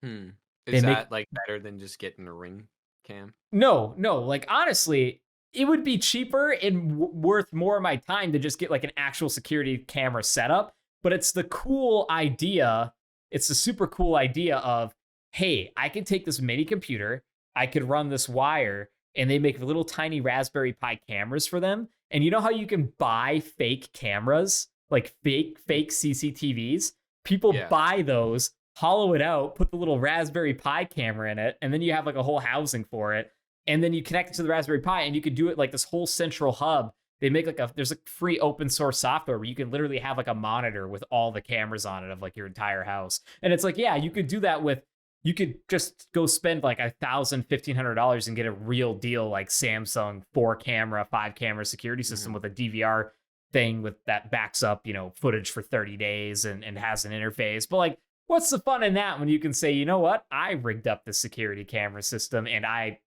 hmm, They is make that, like, better than just getting a ring cam? no, like honestly, it would be cheaper and worth more of my time to just get like an actual security camera setup. But it's the cool idea. It's the super cool idea of, hey, I can take this mini computer, I could run this wire, and they make little tiny Raspberry Pi cameras for them. And you know how you can buy fake cameras, like Mm, fake CCTVs? People yeah. buy those, hollow it out, put the little Raspberry Pi camera in it, and then you have like a whole housing for it. And then you connect it to the Raspberry Pi, and you could do it like this whole central hub. They make there's a free open source software where you can literally have like a monitor with all the cameras on it of like your entire house. And it's like, yeah, you could do that with, you could just go spend like $1,000, $1,500 and get a real deal like Samsung 4 camera, 5 camera security system Mhm. with a DVR thing with that backs up, footage for 30 days and has an interface. But like, what's the fun in that when you can say, you know what? I rigged up the security camera system and I,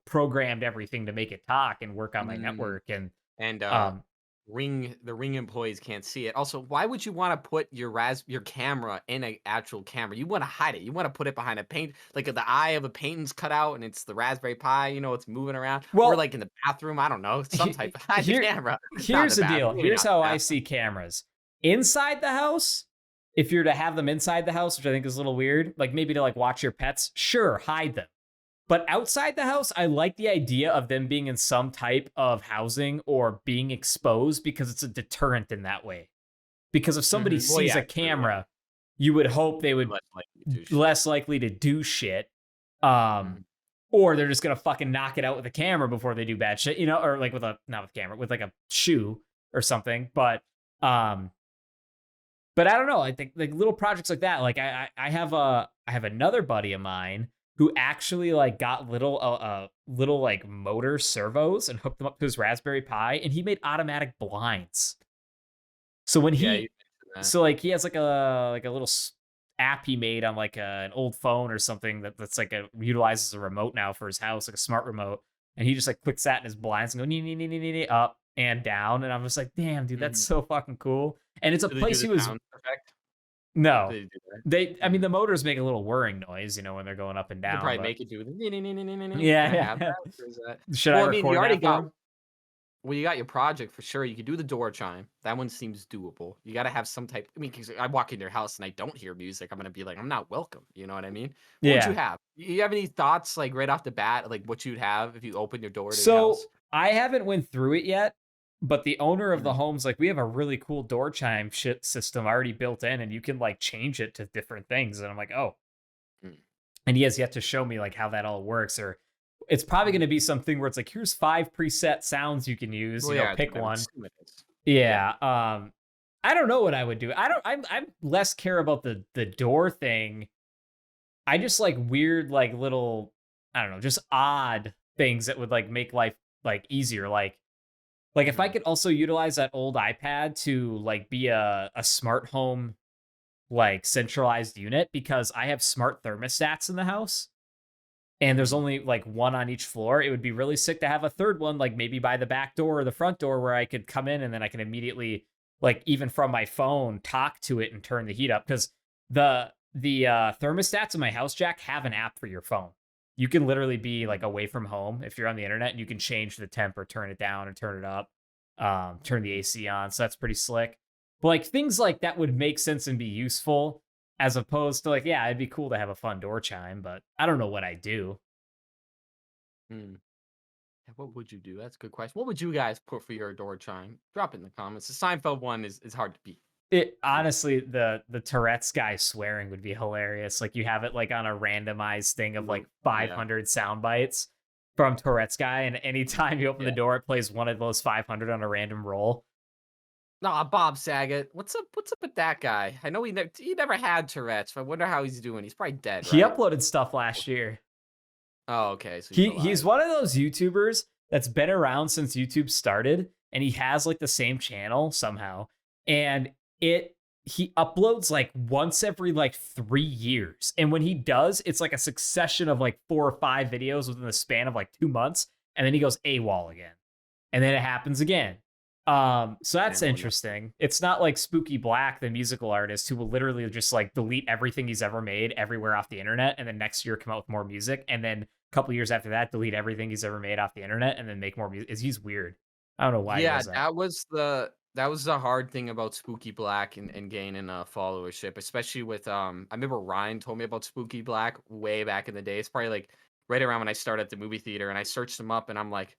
programmed everything to make it talk and work on my Mm. network. And And, um, Ring employees can't see it. Also, why would you wanna put your camera in a actual camera? You wanna hide it. You wanna put it behind a paint like, the eye of a painting's cut out, and it's the Raspberry Pi, it's moving around, or, well, like, in the bathroom, I don't know, some type of hide the here camera. Not in here's the the bathroom, deal. maybe Here's not in how the I bathroom. see cameras. Inside the house, if you're to have them inside the house, which I think is a little weird, like maybe to like watch your pets, sure, hide them. But outside the house, I like the idea of them being in some type of housing or being exposed because it's a deterrent in that way. Because if somebody Mhm. Well, sees yeah, a true, yeah. camera, you would hope they would Less likely to do shit. less likely to do shit. Um, Mhm. or they're just gonna fucking knock it out with a camera before they do bad shit, or like with a not with a camera, with like a shoe or something. Um, but I don't know. I think like little projects like that. Like I have another buddy of mine who actually like got little like motor servos and hooked them up to his Raspberry Pi, and he made automatic blinds. So when Yeah, you he mentioned that. so like he has like a little app he made on like an old phone or something that's like a utilizes a remote now for his house, like a smart remote, and he just like clicks that in his blinds and go nee, nee, nee, nee, nee, nee, up and down, and I'm just like, damn, dude, that's Mhm. so fucking cool. And it's a Do they do place the he was sound effect? Do no. they do that? I mean, Mhm. the motors make a little whirring noise, when they're going up and You could down, probably but make it do the Can I yeah, have yeah. that? Or is that Should I well, I mean, you record already that for got him? well, you got your project for sure. You could do the door chime. That one seems doable. You gotta have some type I mean, because I walk in your house and I don't hear music, I'm gonna be like, "I'm not welcome." You know what I mean? What would you Yeah. have? You have any thoughts, like, right off the bat, like, what you'd have if you open your door to your So house? I haven't went through it yet, but the owner of the Mhm. home's like, we have a really cool door chime shit system already built in, and you can like change it to different things. And I'm like, oh, Mm. and he has yet to show me like how that all works. Or it's probably going Mhm. to be something where it's like, here's 5 preset sounds you can use. Well, yeah, Pick I would one. assume it is. Yeah. Yeah. I don't know what I would do. I don't. I'm less care about the door thing. I just like weird, like little, I don't know, just odd things that would like make life like easier. Like if I Mhm. could also utilize that old iPad to like be a smart home like centralized unit because I have smart thermostats in the house and there's Mhm. only like one on each floor. It would be really sick to have a third one, like maybe by the back door or the front door where I could come in and then I can immediately, like even from my phone, talk to it and turn the heat up. Because the thermostats in my house, Jack, have an app for your phone. You can literally be like Mhm. away from home if you're on the internet and you can change the temp or turn it down or turn it up, turn the Mhm. AC on. So that's pretty slick. But like things like that would make sense and be useful as opposed to like, yeah, it'd be cool to have a fun door chime, but I don't know what I do. Mm. Yeah, what would you do? That's a good question. What would you guys put for your door chime? Drop it in the comments. The Seinfeld one is hard to beat. It Yeah. honestly, the Tourette's guy swearing would be hilarious. Like you have it like on a randomized thing of like Loop. Yeah. 500 sound bites from Tourette's guy, and anytime you open Yeah. the door, it plays one of those 500 on a random roll. Nah, Bob Saget. What's up with that guy? I know he never had Tourette's. But I wonder how he's doing. He's probably dead, He right? uploaded stuff last year. Oh, okay. So he's He's alive. one of those YouTubers that's been around since YouTube started, and he has like the same channel somehow. And it he uploads like once every like 3 years. And when he does, it's like a succession of like 4 or 5 videos within the span of like 2 months, and then he goes AWOL again. And then it happens again. So that's Channel enough. interesting. It's not like Spooky Black, the musical artist, who will literally just like delete everything he's ever made everywhere off the internet, and then next year come out with more music, and then a couple years after that, delete everything he's ever made off the internet, and then make more music. He's weird. I don't know why he Yeah, does that. that was the hard thing about Spooky Black and gaining followership, especially with I remember Ryan told me about Spooky Black way back in the day. It's probably like right around when I started at the movie theater, and I searched him up, and I'm like,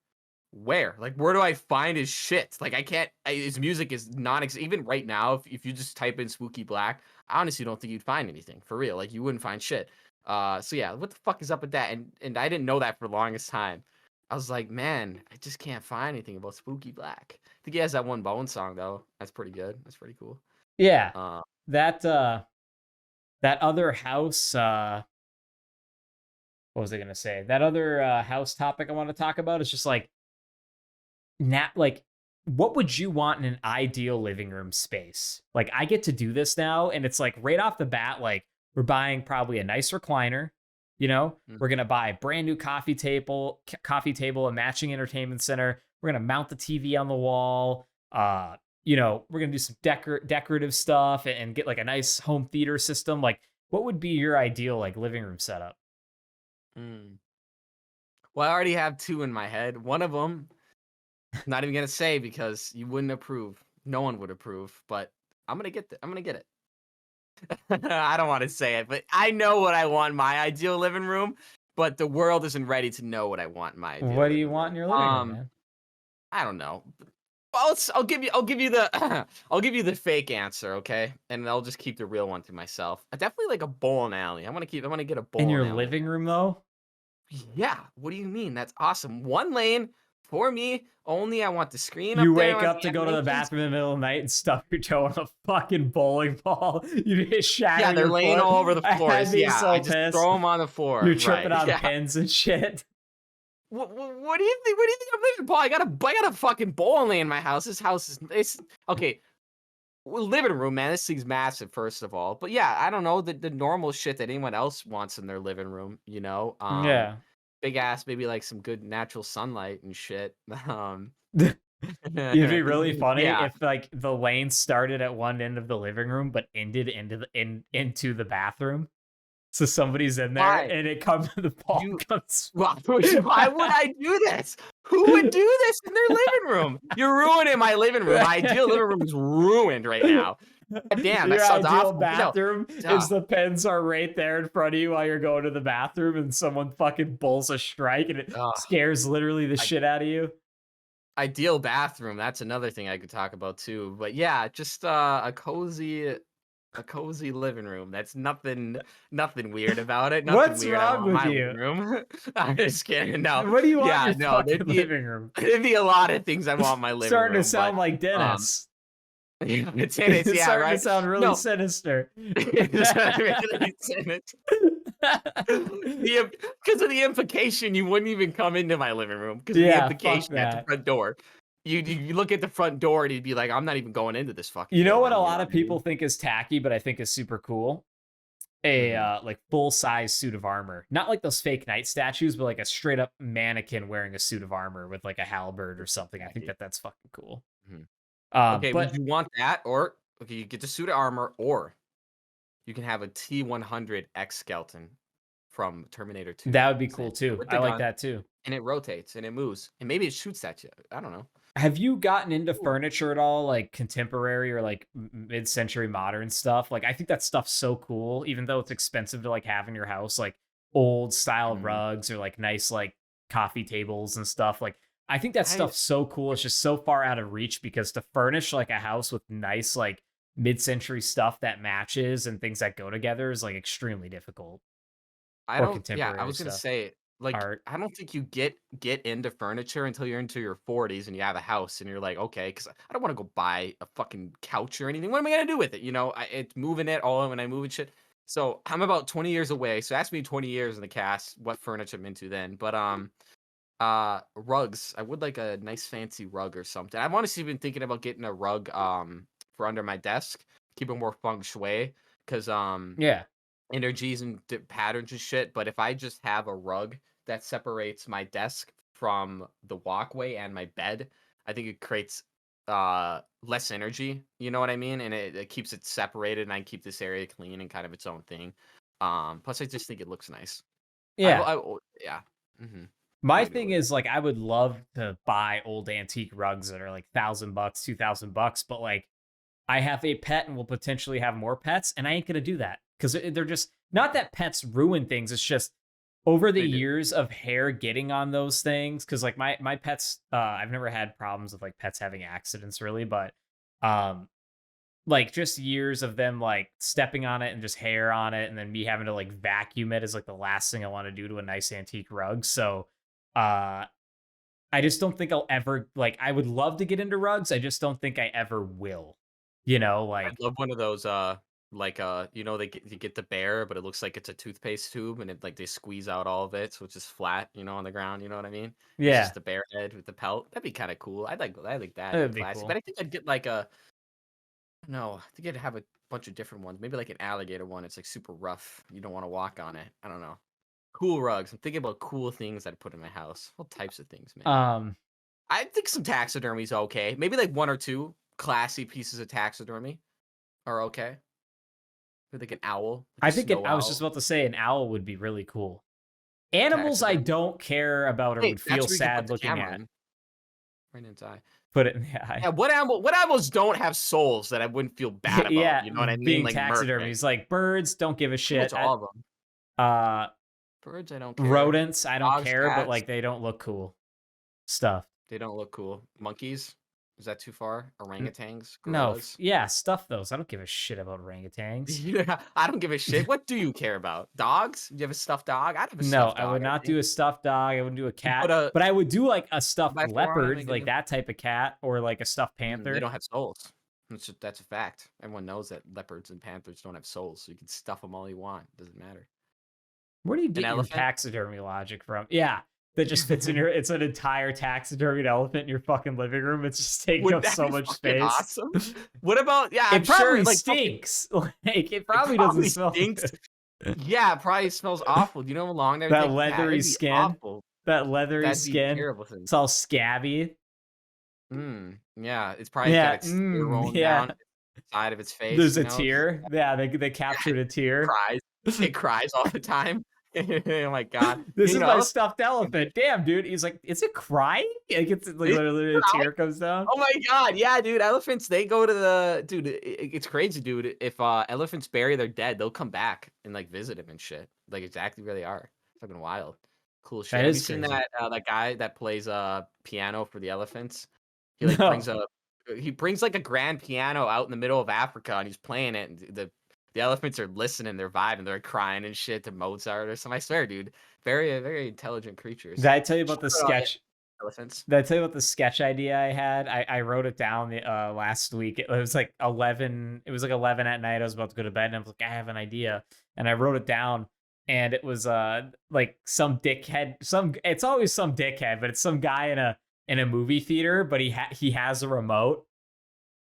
where? Like, where do I find his shit? Like, I can't. His music is non. Even right now, if you just type in Spooky Black, I honestly don't think you'd find anything for real. Like, you wouldn't find shit. So yeah, what the fuck is up with that? And I didn't know that for the longest time. I was like, man, I just can't find anything about Spooky Black. I think he has that one Bone song though. That's pretty good. That's pretty cool. Yeah, Uh, that that other house. What was I gonna say? That other house topic I want to talk about is just like like what would you want in an ideal living room space? Like I get to do this now, and it's like right off the bat, like We're buying probably a nice recliner. You know, we're Mhm. gonna buy a brand new coffee table, a matching entertainment center. We're gonna mount the TV on the wall. We're gonna do some decorative stuff and get like a nice home theater system. Like, what would be your ideal like living room setup? Mm. Well, I already have 2 in my head. One of them, not even gonna say because you wouldn't approve. No one would approve, but I'm gonna get it. I don't wanna say it, but I know what I want in my ideal living room, but the world isn't ready to know what I want in my ideal What do you living want in room. your living room, man? I don't know. Well, I'll give you the I'll give you the fake answer, okay? And I'll just keep the real one to myself. I definitely like a bowling alley. I wanna get a In bowling your alley in living there. room though? Yeah, what do you mean? That's awesome. 1 lane for me only. I want the screen You up there. I wake want up the to go to the animations. bathroom in the middle of the night and stuff your toe on a fucking bowling ball. You just Yeah, shatter they're your laying foot. all over the I'd floors. be Yeah, I so just pissed. throw them on the floor. You're tripping Right. on Yeah. pins and shit. What do you think? What do you think I'm living, Paul? I got a fucking bowling lane in my house. This house is it's okay. Well, living room, man. This thing's massive, first of all. But yeah, I don't know the normal shit that anyone else wants in their living room. Yeah. Big ass, maybe like some good natural sunlight and shit. It'd be really funny Yeah. if like the lane started at one end of the living room but ended into the bathroom. So somebody's in there Why? and the ball You comes. why would I do this? Who would do this in their living room? You're ruining my living room. My ideal living room is ruined right now. God damn, that Your sounds ideal awful. No, bathroom duh. is the pens are right there in front of you while you're going to the bathroom, and someone fucking pulls a strike and it Ugh, scares literally the I shit out of you. ideal bathroom, that's another thing I could talk about too. But yeah, just a cozy living room. That's nothing weird about it. Nothing What's weird I wrong want in with my you? living room. I'm just kidding. No. What do you want in Yeah, your no, fucking living room? there'd be a lot of things I want in my living Starting to room, but sound like um Dennis. tennis, It's yeah, starting to right? sound really No. sinister. Tennis. The because of the implication, you wouldn't even come into my living room because of the Yeah, fuck implication at the that. front door. You look at the front door and you'd be like, "I'm not even going into this fucking You know what a building," you know lot what of I mean? people think is tacky, but I think is super cool? A Mhm. like full size suit of armor, not like those fake knight statues, but like a straight up mannequin wearing a suit of armor with like a halberd or something. I think Tacky. that that's fucking cool. Mhm. Okay, would But you want that or okay, you get the suit of armor, or you can have a T-100 X skeleton from Terminator 2 that would be comes cool in too. with I the like gun, that too. and it rotates, and it moves, and maybe it shoots at you. I don't know. Have you gotten into Ooh. furniture at all, like contemporary or like mid century modern stuff? Like, I think that stuff's so cool, even though it's expensive to like have in your house, like old style Mhm. rugs or like nice like coffee tables and stuff. Like, I think that I stuff's so cool. It's just so far out of reach because to furnish like a house with nice like mid century stuff that matches and things that go together is like extremely difficult. I Or don't yeah, I contemporary was gonna stuff, say, like, art. I don't think you get into furniture until you're into your 40s and you have a house and you're like, "Okay," because I don't wanna go buy a fucking couch or anything. What am I gonna do with it, you know? It's moving it all when I move and shit. So, I'm about 20 years away, so ask me 20 years in the cast what furniture I'm into then. But, rugs, I would like a nice fancy rug or something. I've honestly been thinking about getting a rug, for under my desk, keep it more feng shui, 'cause, Yeah. energies and patterns and shit. But if I just have a rug that separates my desk from the walkway and my bed, I think it creates less energy. You know what I mean? And it keeps it separated, and I keep this area clean and kind of its own thing. Plus, I just think it looks nice. Yeah. Yeah. Hmm. I'm My gonna go thing with it. is like I would love to buy old antique rugs that are like $1,000, $2,000, but like I have a pet and will potentially have more pets, and I ain't gonna do that because they're just not that pets ruin things. It's just over the They do. years of hair getting on those things. Because like my pets, I've never had problems with like pets having accidents really, but um, like just years of them like stepping on it and just hair on it, and then me having to like vacuum it is like the last thing I want to do to a nice antique rug. So uh I just don't think I'll ever like I would love to get into rugs. I just don't think I ever will. You know, I'd like love one of those. You get the bear, but it looks like it's a toothpaste tube, and it like they squeeze out all of it, so it's just flat, on the ground. You know what I mean? It's just yeah, the bear head with the pelt. That'd be kind of cool. I like that. It'd be that'd be classy. cool. But I think I'd get like a no. I think I'd have a bunch of different ones. Maybe like an alligator one. It's like super rough. You don't want to walk on it. I don't know. Cool rugs. I'm thinking about cool things I'd put in my house. All types of things, man. Um, I think some taxidermy's okay. Maybe like one or two classy pieces of taxidermy are okay. Maybe like an owl, like a I think snow I was just owl. about to say an owl would be really cool. Animals I Taxidermy. don't care about or Hey, would feel that's where you can put sad the looking camera at. in. Right in its eye. Put it in the eye. Yeah, what animals don't have souls that I wouldn't feel bad about? Yeah, You know what I mean? being Like taxidermies, murdering. like birds, don't give a Pretty much shit. all of them. Uh, Birds, I don't care. rodents, I don't Dogs, care, but cats, like they don't look cool. Stuff. they don't look cool. Monkeys, is that too far? Orangutans, No, gorillas. yeah, stuff those. I don't give a shit about orangutans. Yeah, I don't give a shit. What do you care about? Dogs? You have a stuffed dog? I'd have a No, stuffed I dog, would I not think. do a stuffed dog. I wouldn't do a You put cat, a but I would do like a two stuffed by four on 'em, leopard, make a like new. that type of cat, or like a stuffed They panther. don't have souls. That's a fact. Everyone knows that leopards and panthers don't have souls, so you can stuff them all you want. Doesn't matter. Where do you An get your elephant? taxidermy logic from? Yeah, that just fits in your. It's an entire taxidermied elephant in your fucking living room. It's just taking Would up that so be much fucking space. awesome? What about yeah, I'm It sure, probably like, fucking stinks. Like it it probably doesn't probably smell stinks. good. Yeah, it probably smells awful. Do you know how long that would That take? Yeah, leathery it'd be skin. awful. That leathery That'd be skin. terrible thing. It's all scabby. Yeah, it's probably got Yeah. its tear rolling down Yeah. the side of its face, There's you a know? tear. Yeah, they captured a tear. Cries. It cries all the time. Oh my god. This You is know, my elephants stuffed elephant. Damn, dude. He's like, is it crying? Like it's like they literally a cry. tear comes down. Oh my god, yeah, dude, elephants, they go to the dude, it's crazy, dude. If, elephants bury their dead, they'll come back and, like, visit him and shit, like, exactly where they are. Fucking wild. Cool shit. That Have you is seen crazy. that guy that plays, piano for the elephants? He, like, No. he brings, like, a grand piano out in the middle of Africa, and he's playing it, and the elephants are listening, they're vibing, they're crying and shit to Mozart or something, I swear, dude. Very intelligent Did creatures. I tell you about Shout the out all sketch? elephants. Did I tell you about the sketch idea I had? I wrote it down last week. It was like 11. It was like 11 at night. I was about to go to bed, and I was like, I have an idea, and I wrote it down. And it was like some dickhead. It's always some dickhead, but it's some guy in a movie theater. But he has a remote,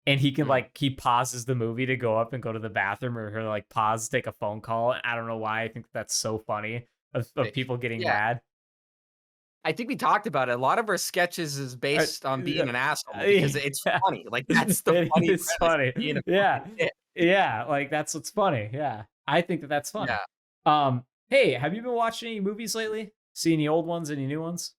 and he can Mm, like he pauses the movie to go up and go to the bathroom, or he'll like pause, take a phone call. I don't know why I think that's so funny of sick. people getting Yeah. mad. I think we talked about it. A lot of our sketches is based on being Yeah. an asshole because it's Yeah. funny. Like that's the It funny is premise, funny. being a Yeah. fucking dick. Yeah, like, that's what's funny, yeah. I think that that's funny. Yeah. Hey, have you been watching any movies lately? See any old ones, any new ones?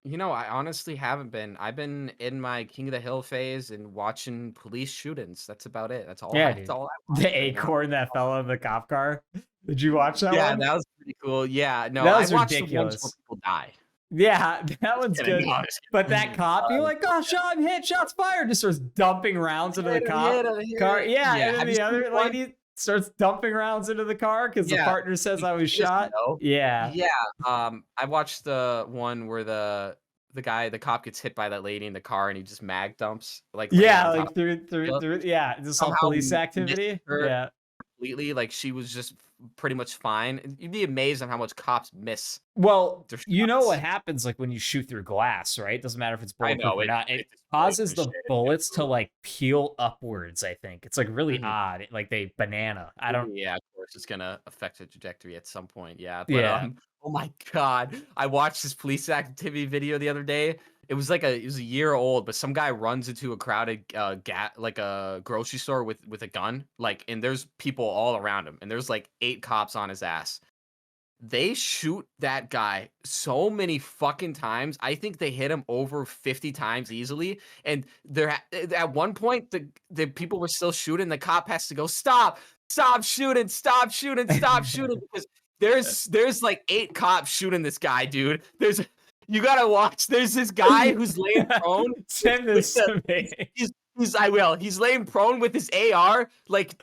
You know, I honestly haven't been. I've been in my King of the Hill phase and watching police shootings. That's about it. Yeah, That's dude. all I watch The right now. acorn that fell in the cop car. Did you watch that Yeah, one? that was pretty cool. Yeah, no, That I was watched the ones where ridiculous. people die. Yeah, that Just one's kidding. good. No, I'm just But that kidding. cop, you're like, "Oh, shot and hit, shots fired," just starts dumping rounds into the Hit him, hit cop him, hit car. him. Yeah, Yeah. and then Have you the seen other the one? lady starts dumping rounds into the car because the Yeah. partner says You I was just shot. know. Yeah. Yeah, I watched the one where the cop gets hit by that lady in the car and he just mag dumps, like, laying Yeah, on top like of through the through yeah, just all somehow police missed activity. her Yeah. completely, like, she was just pretty much fine, and you'd be amazed on how much cops miss Well, their you know what shots. happens like when you shoot through glass, right? Doesn't matter if it's I bulletproof know, or not. It it destroys causes some the shit, it's gonna bullets to move. like peel upwards, I think. It's like really Mhm. odd. Like they banana. I don't Yeah, of course, it's gonna affect the trajectory at some point, yeah, but, yeah. oh my god, I watched this police activity video the other day. It was a year old, but some guy runs into a crowded, like, a grocery store with a gun, like, and there's people all around him, and there's, like, 8 cops on his ass. They shoot that guy so many fucking times. I think they hit him over 50 times easily. And at one point, the people were still shooting. The cop has to go, stop, stop shooting, stop shooting, stop shooting. Because there's like 8 cops shooting this guy, dude. You gotta watch. There's this guy who's laying prone Send with this the to me. I will. He's laying prone with his AR, like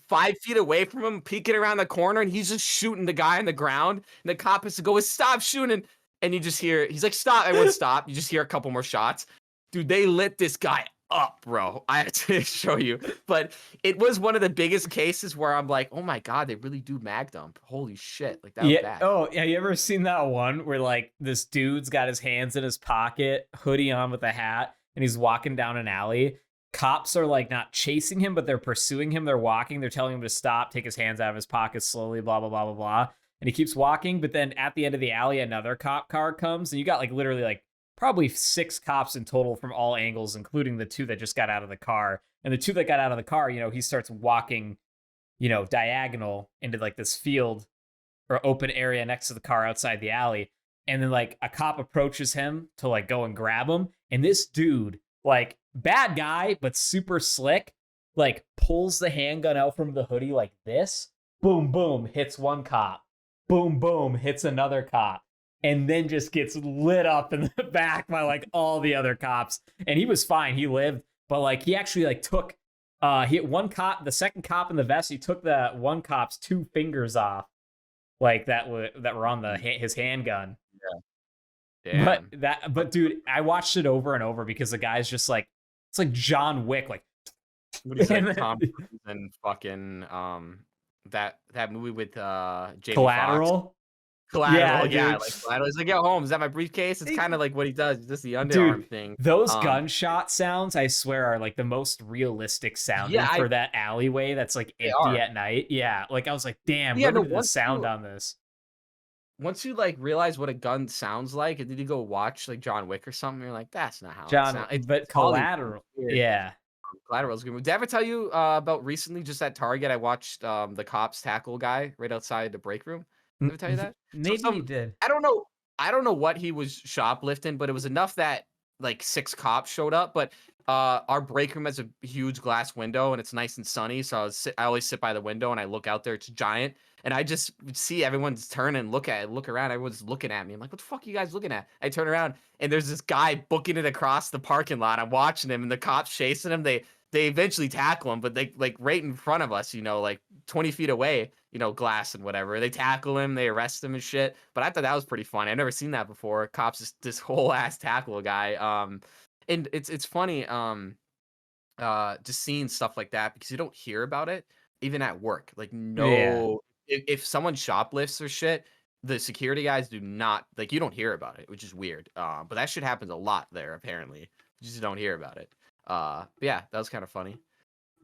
5 feet away from him, peeking around the corner, and he's just shooting the guy on the ground. And the cop has to go, stop shooting. And you just hear, he's like, stop, everyone stop. You just hear a couple more shots. Dude, they lit this guy up, bro. I have to show you. But it was one of the biggest cases where I'm like, oh my God, they really do mag dump. Holy shit. Like that was Yeah. bad. Oh, yeah. You ever seen that one where like this dude's got his hands in his pocket, hoodie on with a hat, and he's walking down an alley, cops are like not chasing him, but they're pursuing him. They're walking. They're telling him to stop, take his hands out of his pockets slowly, blah, blah, blah, blah, blah. And he keeps walking. But then at the end of the alley, another cop car comes. And you got like literally like probably 6 cops in total from all angles, including the 2 that just got out of the car. And the 2 that got out of the car, he starts walking, diagonal into like this field or open area next to the car outside the alley. And then like a cop approaches him to like go and grab him. And this dude, like bad guy, but super slick, like pulls the handgun out from the hoodie like this. Boom, boom, hits one cop. Boom, boom, hits another cop. And then just gets lit up in the back by like all the other cops. And he was fine. He lived. But like he actually like took he hit one cop, the second cop in the vest, he took the one cop's 2 fingers off, like that were on his handgun. Yeah. But dude, I watched it over and over because the guy's just like, it's like John Wick, like What do you say, Tom Cruise and fucking that movie with Jamie Foxx? Collateral. Collateral, yeah, Dude. like Collateral. He's like, "Yo, Holmes, is that my briefcase?" It's kind of like what he does, just the underarm Dude, thing. those gunshot sounds, I swear, are like the most realistic sounding for that alleyway that's like empty at night. Yeah, like I was like, damn, Yeah, whoever no, did the sound on this. once you like realize what a gun sounds like, and then you go watch like John Wick or something, you're like, "That's not how it John, sounds." It's but Hollywood. Collateral, Weird. yeah. Collateral's a good movie. Did I ever tell you about recently just at Target? I watched the cops tackle guy right outside the break room. Did I ever tell you that? So Maybe you did. I don't know. I don't know what he was shoplifting, but it was enough that like 6 cops showed up. But our break room has a huge glass window and it's nice and sunny. So I always sit by the window and I look out there. It's giant. And I just see everyone's turn and look around. Everyone's looking at me. I'm like, what the fuck are you guys looking at? I turn around and there's this guy booking it across the parking lot. I'm watching him and the cops chasing him. They eventually tackle him, but they like right in front of us, like 20 feet away, glass and whatever. They tackle him, they arrest him and shit. But I thought that was pretty funny. I've never seen that before. Cops just this whole ass tackle a guy. And it's funny, just seeing stuff like that because you don't hear about it even at work. Like Yeah. no, if someone shoplifts or shit, the security guys do not like you don't hear about it, which is weird. But that shit happens a lot there apparently. You just don't hear about it. But yeah, that was kind of funny.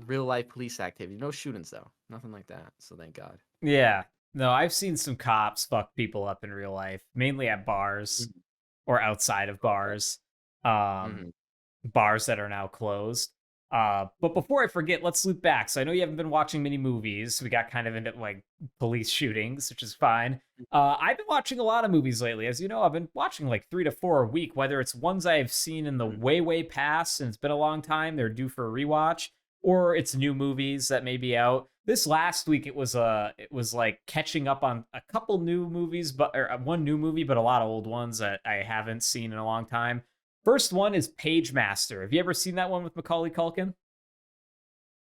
Real life police activity. No shootings though. Nothing like that. So thank God. Yeah. No, I've seen some cops fuck people up in real life, mainly at bars or outside of bars. Mhm. Bars that are now closed. But before I forget, let's loop back. So I know you haven't been watching many movies. We got kind of into like police shootings, which is fine. I've been watching a lot of movies lately. As you know, I've been watching like 3 to 4 a week, whether it's ones I've seen in the way past and it's been a long time, they're due for a rewatch, or it's new movies that may be out. This last week it was like catching up on a couple new movies, or one new movie, but a lot of old ones that I haven't seen in a long time. First one is Page Master. Have you ever seen that one with Macaulay Culkin?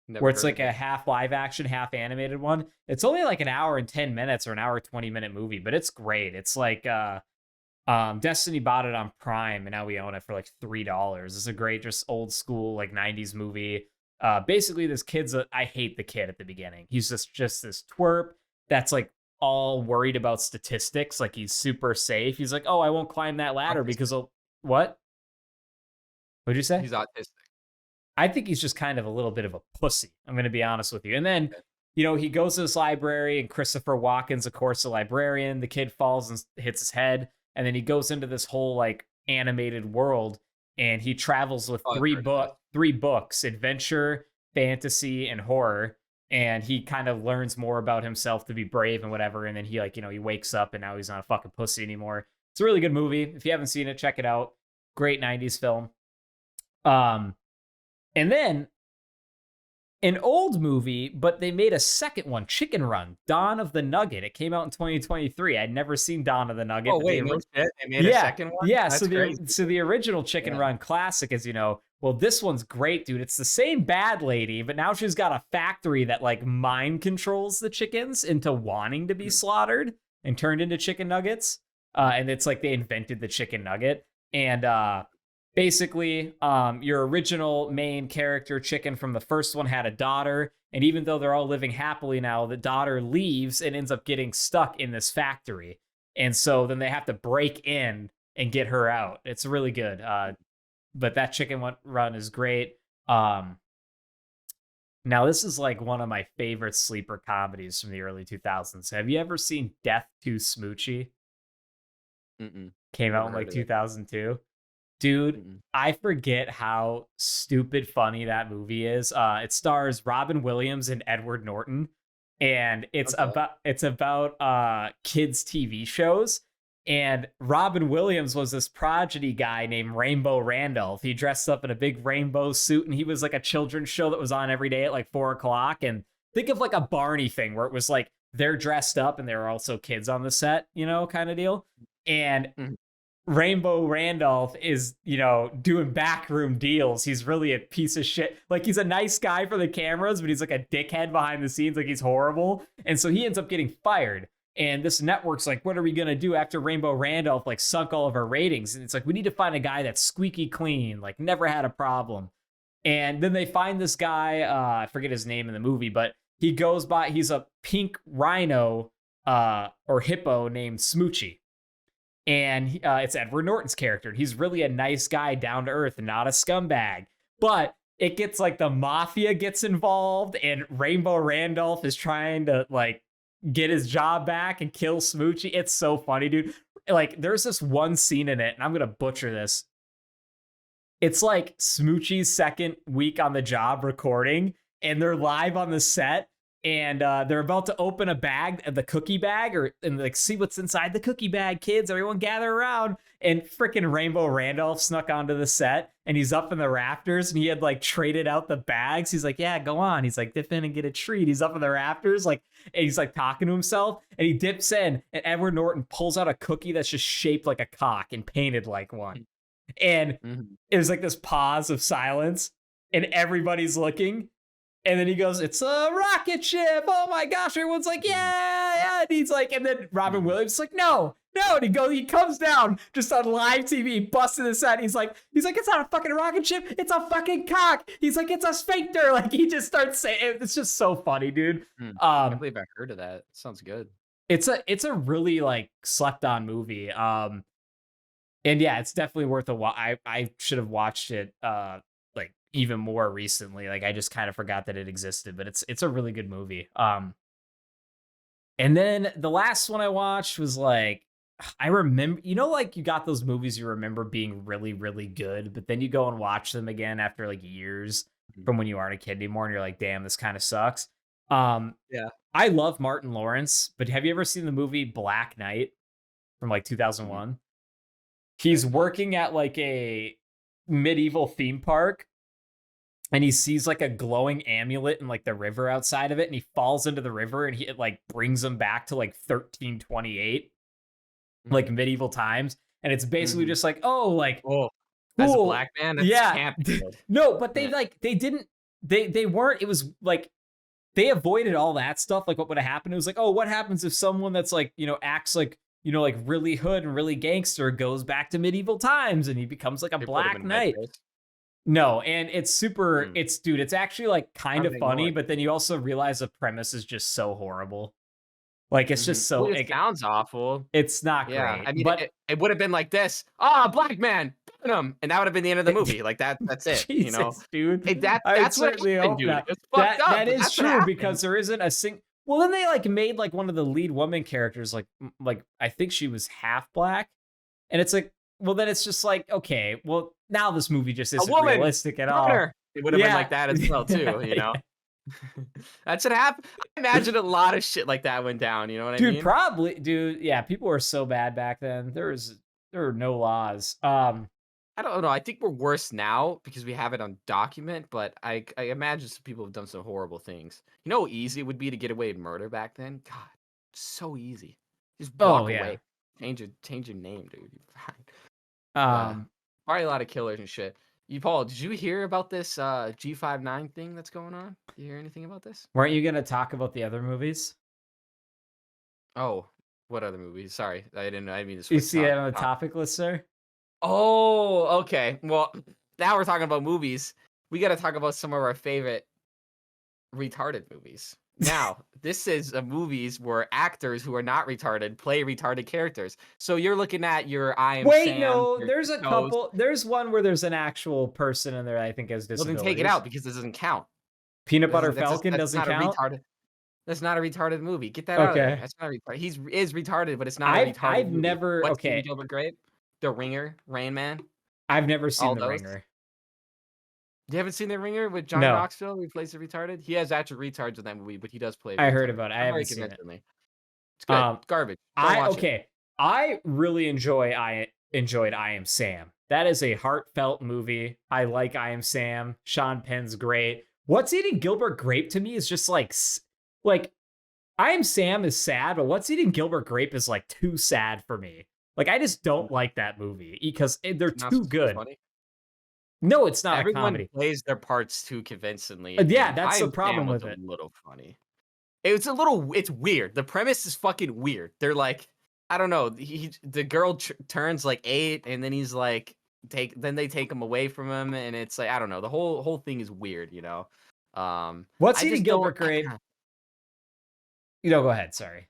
Never Where it's heard like of a it. half live action, half animated one. It's only like an hour and 10 minutes or an hour 20-minute movie, but it's great. It's like Destiny bought it on Prime and now we own it for like $3. It's a great, just old school like 90s movie. Basically this I hate the kid at the beginning. He's just this twerp that's like all worried about statistics. Like he's super safe. He's like, oh, I won't climb that ladder because what? What'd you say? He's autistic. I think he's just kind of a little bit of a pussy. I'm going to be honest with you. And then, he goes to this library and Christopher Walken's, of course, the librarian. The kid falls and hits his head. And then he goes into this whole like animated world and he travels with Oh, three books, adventure, fantasy, and horror. And he kind of learns more about himself to be brave and whatever. And then he he wakes up and now he's not a fucking pussy anymore. It's a really good movie. If you haven't seen it, check it out. Great 90s film. And then an old movie, but they made a second one, Chicken Run, Dawn of the Nugget. It came out in 2023. I'd never seen Dawn of the Nugget. Oh wait, no shit. They made a second one? Yeah, That's crazy. so the original Chicken Run classic, as you know, well, this one's great, dude. It's the same bad lady, but now she's got a factory that like mind controls the chickens into wanting to be slaughtered and turned into chicken nuggets. And it's like they invented the chicken nugget. And basically, your original main character, Chicken, from the first one had a daughter. And even though they're all living happily now, the daughter leaves and ends up getting stuck in this factory. And so then they have to break in and get her out. It's really good. But that Chicken Run is great. Um, Now this is like one of my favorite sleeper comedies from the early 2000s. Have you ever seen Death to Smoochie? Mm-mm. Came out Never in heard like of it. 2002. Dude, Mm-mm. I forget how stupid funny that movie is. It stars Robin Williams and Edward Norton, and Okay. it's about kids TV shows. And Robin Williams was this prodigy guy named Rainbow Randolph. He dressed up in a big rainbow suit, and he was like a children's show that was on every day at like 4 o'clock. And think of like a Barney thing where it was like they're dressed up and there are also kids on the set, kind of deal. And Mhm. Rainbow Randolph is, doing backroom deals. He's really a piece of shit. Like he's a nice guy for the cameras, but he's like a dickhead behind the scenes. Like he's horrible. And so he ends up getting fired. And this network's like, what are we gonna do after Rainbow Randolph like sunk all of our ratings? And it's like, we need to find a guy that's squeaky clean, like never had a problem. And then they find this guy, I forget his name in the movie, but he's a pink rhino or hippo named Smoochie, and it's Edward Norton's character. He's really a nice guy, down to earth, not a scumbag. But it gets like the mafia gets involved, and Rainbow Randolph is trying to like get his job back and kill Smoochie. It's so funny, dude. Like, there's this one scene in it, and I'm gonna butcher this. It's like Smoochie's second week on the job recording, and they're live on the set, and they're about to open a bag, the cookie bag, and like see what's inside the cookie bag. Kids, everyone gather around, and freaking Rainbow Randolph snuck onto the set, and he's up in the rafters, and he had like traded out the bags. He's like, "Yeah, go on." He's like, "Dip in and get a treat." He's up in the rafters, like, and he's like talking to himself, and he dips in, and Edward Norton pulls out a cookie that's just shaped like a cock and painted like one. And Mhm. it was like this pause of silence, and everybody's looking. And then he goes, "It's a rocket ship. Oh my gosh." Everyone's like, Mhm. "Yeah, yeah." And he's like, and then Robin Mhm. Williams is like, "No, no." And he comes down just on live TV, busting his head. He's like, "It's not a fucking rocket ship. It's a fucking cock." He's like, "It's a sphincter." Like he just starts saying, it's just so funny, dude. Mm. Can't Um, believe I heard of that. Sounds good. it's a really like slept on movie. And yeah, it's definitely worth a watch. I should have watched it like even more recently. Like I just kind of forgot that it existed, but it's a really good movie. And then the last one I watched was like, I remember, like you got those movies you remember being really really good, but then you go and watch them again after like years Mhm. from when you aren't a kid anymore, and you're like, damn, this kind of sucks. Um, Yeah. I love Martin Lawrence, but have you ever seen the movie Black Knight from like Mhm. 2001? He's I've not. working at like a medieval theme park, and he sees like a glowing amulet in like the river outside of it, and he falls into the river, and it like brings him back to like 1328, like Mhm. medieval times. And it's basically Mhm. just like, oh, like Oh, as a cool. black man, that's Yeah. can't be good. No, but Yeah. they didn't, they weren't, it was like they avoided all that stuff. Like what would have happened? It was like, oh, what happens if someone that's like, acts like, like really hood and really gangster goes back to medieval times and he becomes like a They put him black in knight? white. No, and Mm. dude, it's actually like How kind do of they know funny, it? but then you also realize the premise is just so horrible. Like it's Mhm. just Well, so it sounds awful. it's not Yeah, great. I mean, But it would have been like this, "Ah, black man, burn him," and that would have been the end of the movie, like, that's it, you know? Jesus, dude. That I would that's what certainly happened, hope dude. not. It was fucked up, That but is that's what true happened. because there isn't a well, then they like made like one of the lead woman characters like I think she was half black, and it's like, well, then it's just like, okay, well, now this movie just "A isn't woman, realistic at burn all. her." It would have been Yeah. like that as well too, you know? That should happen. I imagine a lot of shit like that went down, you know what I Dude, mean? probably, dude. Yeah, people were so bad back then. There were no laws. I don't know, I think we're worse now because we have it on document, but I imagine some people have done some horrible things. You know how easy it would be to get away with murder back then? God, so easy. Just Oh walk away. yeah. Change your name, dude. You're fine. Uh, Um, Probably a lot of killers and shit. Paul, did you hear about this G59 thing that's going on? Did you hear anything about this? weren't you gonna talk about the other movies? Oh, what other movies? Sorry, I didn't mean to You switch see it on the top. topic list, sir? Oh, okay. Well, now we're talking about movies. We got to talk about some of our favorite retarded movies. Now, this is movies where actors who are not retarded play retarded characters. So you're looking at your I Am Wait, Sam, no, your there's a Tiptoes. couple. There's one where there's an actual person in there I think has Well, then take it disabilities. out because this doesn't count. Peanut This Butter is Falcon that's doesn't not a count? retarded. That's not a retarded movie. Get that out of there. Okay. That's not a retarded. Is retarded, but it's not a retarded I've movie. never What's Eating okay, Gilbert Grape? The Ringer, Rain Man, I've never seen all The those. Ringer. You haven't seen The Ringer with Johnny No, Knoxville? Who plays the retarded? He has actual retards in that movie, but he does play the I heard retarded. about it. I I'm very haven't seen it. convincingly. It's good. Um, Garbage. Don't watch it. I really I enjoyed I Am Sam. That is a heartfelt movie. I like I Am Sam. Sean Penn's great. What's Eating Gilbert Grape to me is just like I Am Sam is sad, but What's Eating Gilbert Grape is like too sad for me. Like I just don't like that movie because they're It's not too supposed to be good. funny. No, it's not a Everyone comedy. plays their parts too convincingly, Yeah, and I that's the Am problem Sam was with a it. little funny. It's weird. The premise is fucking weird. They're like, I don't know. The girl turns like 8, and then he's like, then they take him away from him, and it's like I don't know. The whole thing is weird, you know. What's I Eating just don't. Gilbert Grape? You know, go ahead. Sorry.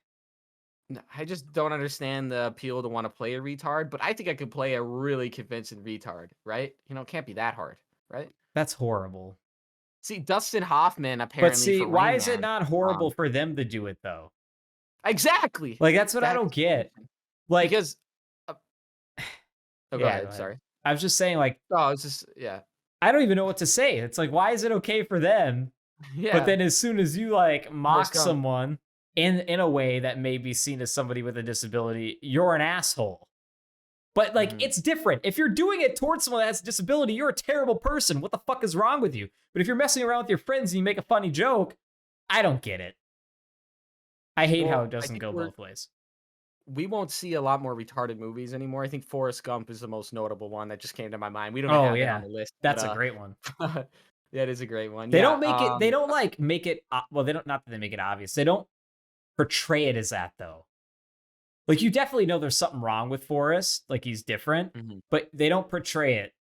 I just don't understand the appeal to want to play a retard. But I think I could play a really convincing retard, right? You know, it can't be that hard, right? That's horrible. See, Dustin Hoffman But apparently see, for why Rain is it Man. not horrible for them to do it though? Exactly. Like that's what I That's don't get. Like, because. Uh, oh, go yeah, go ahead. ahead. Sorry. I was just saying, like, Oh, it's just yeah, I don't even know what to say. It's like, why is it okay for them? But yeah. then as soon as you like Forrest mock Gump. someone in a way that may be seen as somebody with a disability, you're an asshole. But like Mhm. it's different. If you're doing it towards someone that has a disability, you're a terrible person. What the fuck is wrong with you? But if you're messing around with your friends and you make a funny joke, I don't get it. I hate how Well, it I doesn't think go both ways. we won't see a lot more retarded movies anymore. I think Forrest Gump is the most notable one that just came to my mind. We don't Oh have it on yeah. the list, but That's a great one. that is a great one. They Yeah. don't make it they don't like make it well, they don't not that they make it obvious. They don't portray it as that though. Like you definitely know there's something wrong with Forrest, like he's different, Mhm. but they don't portray it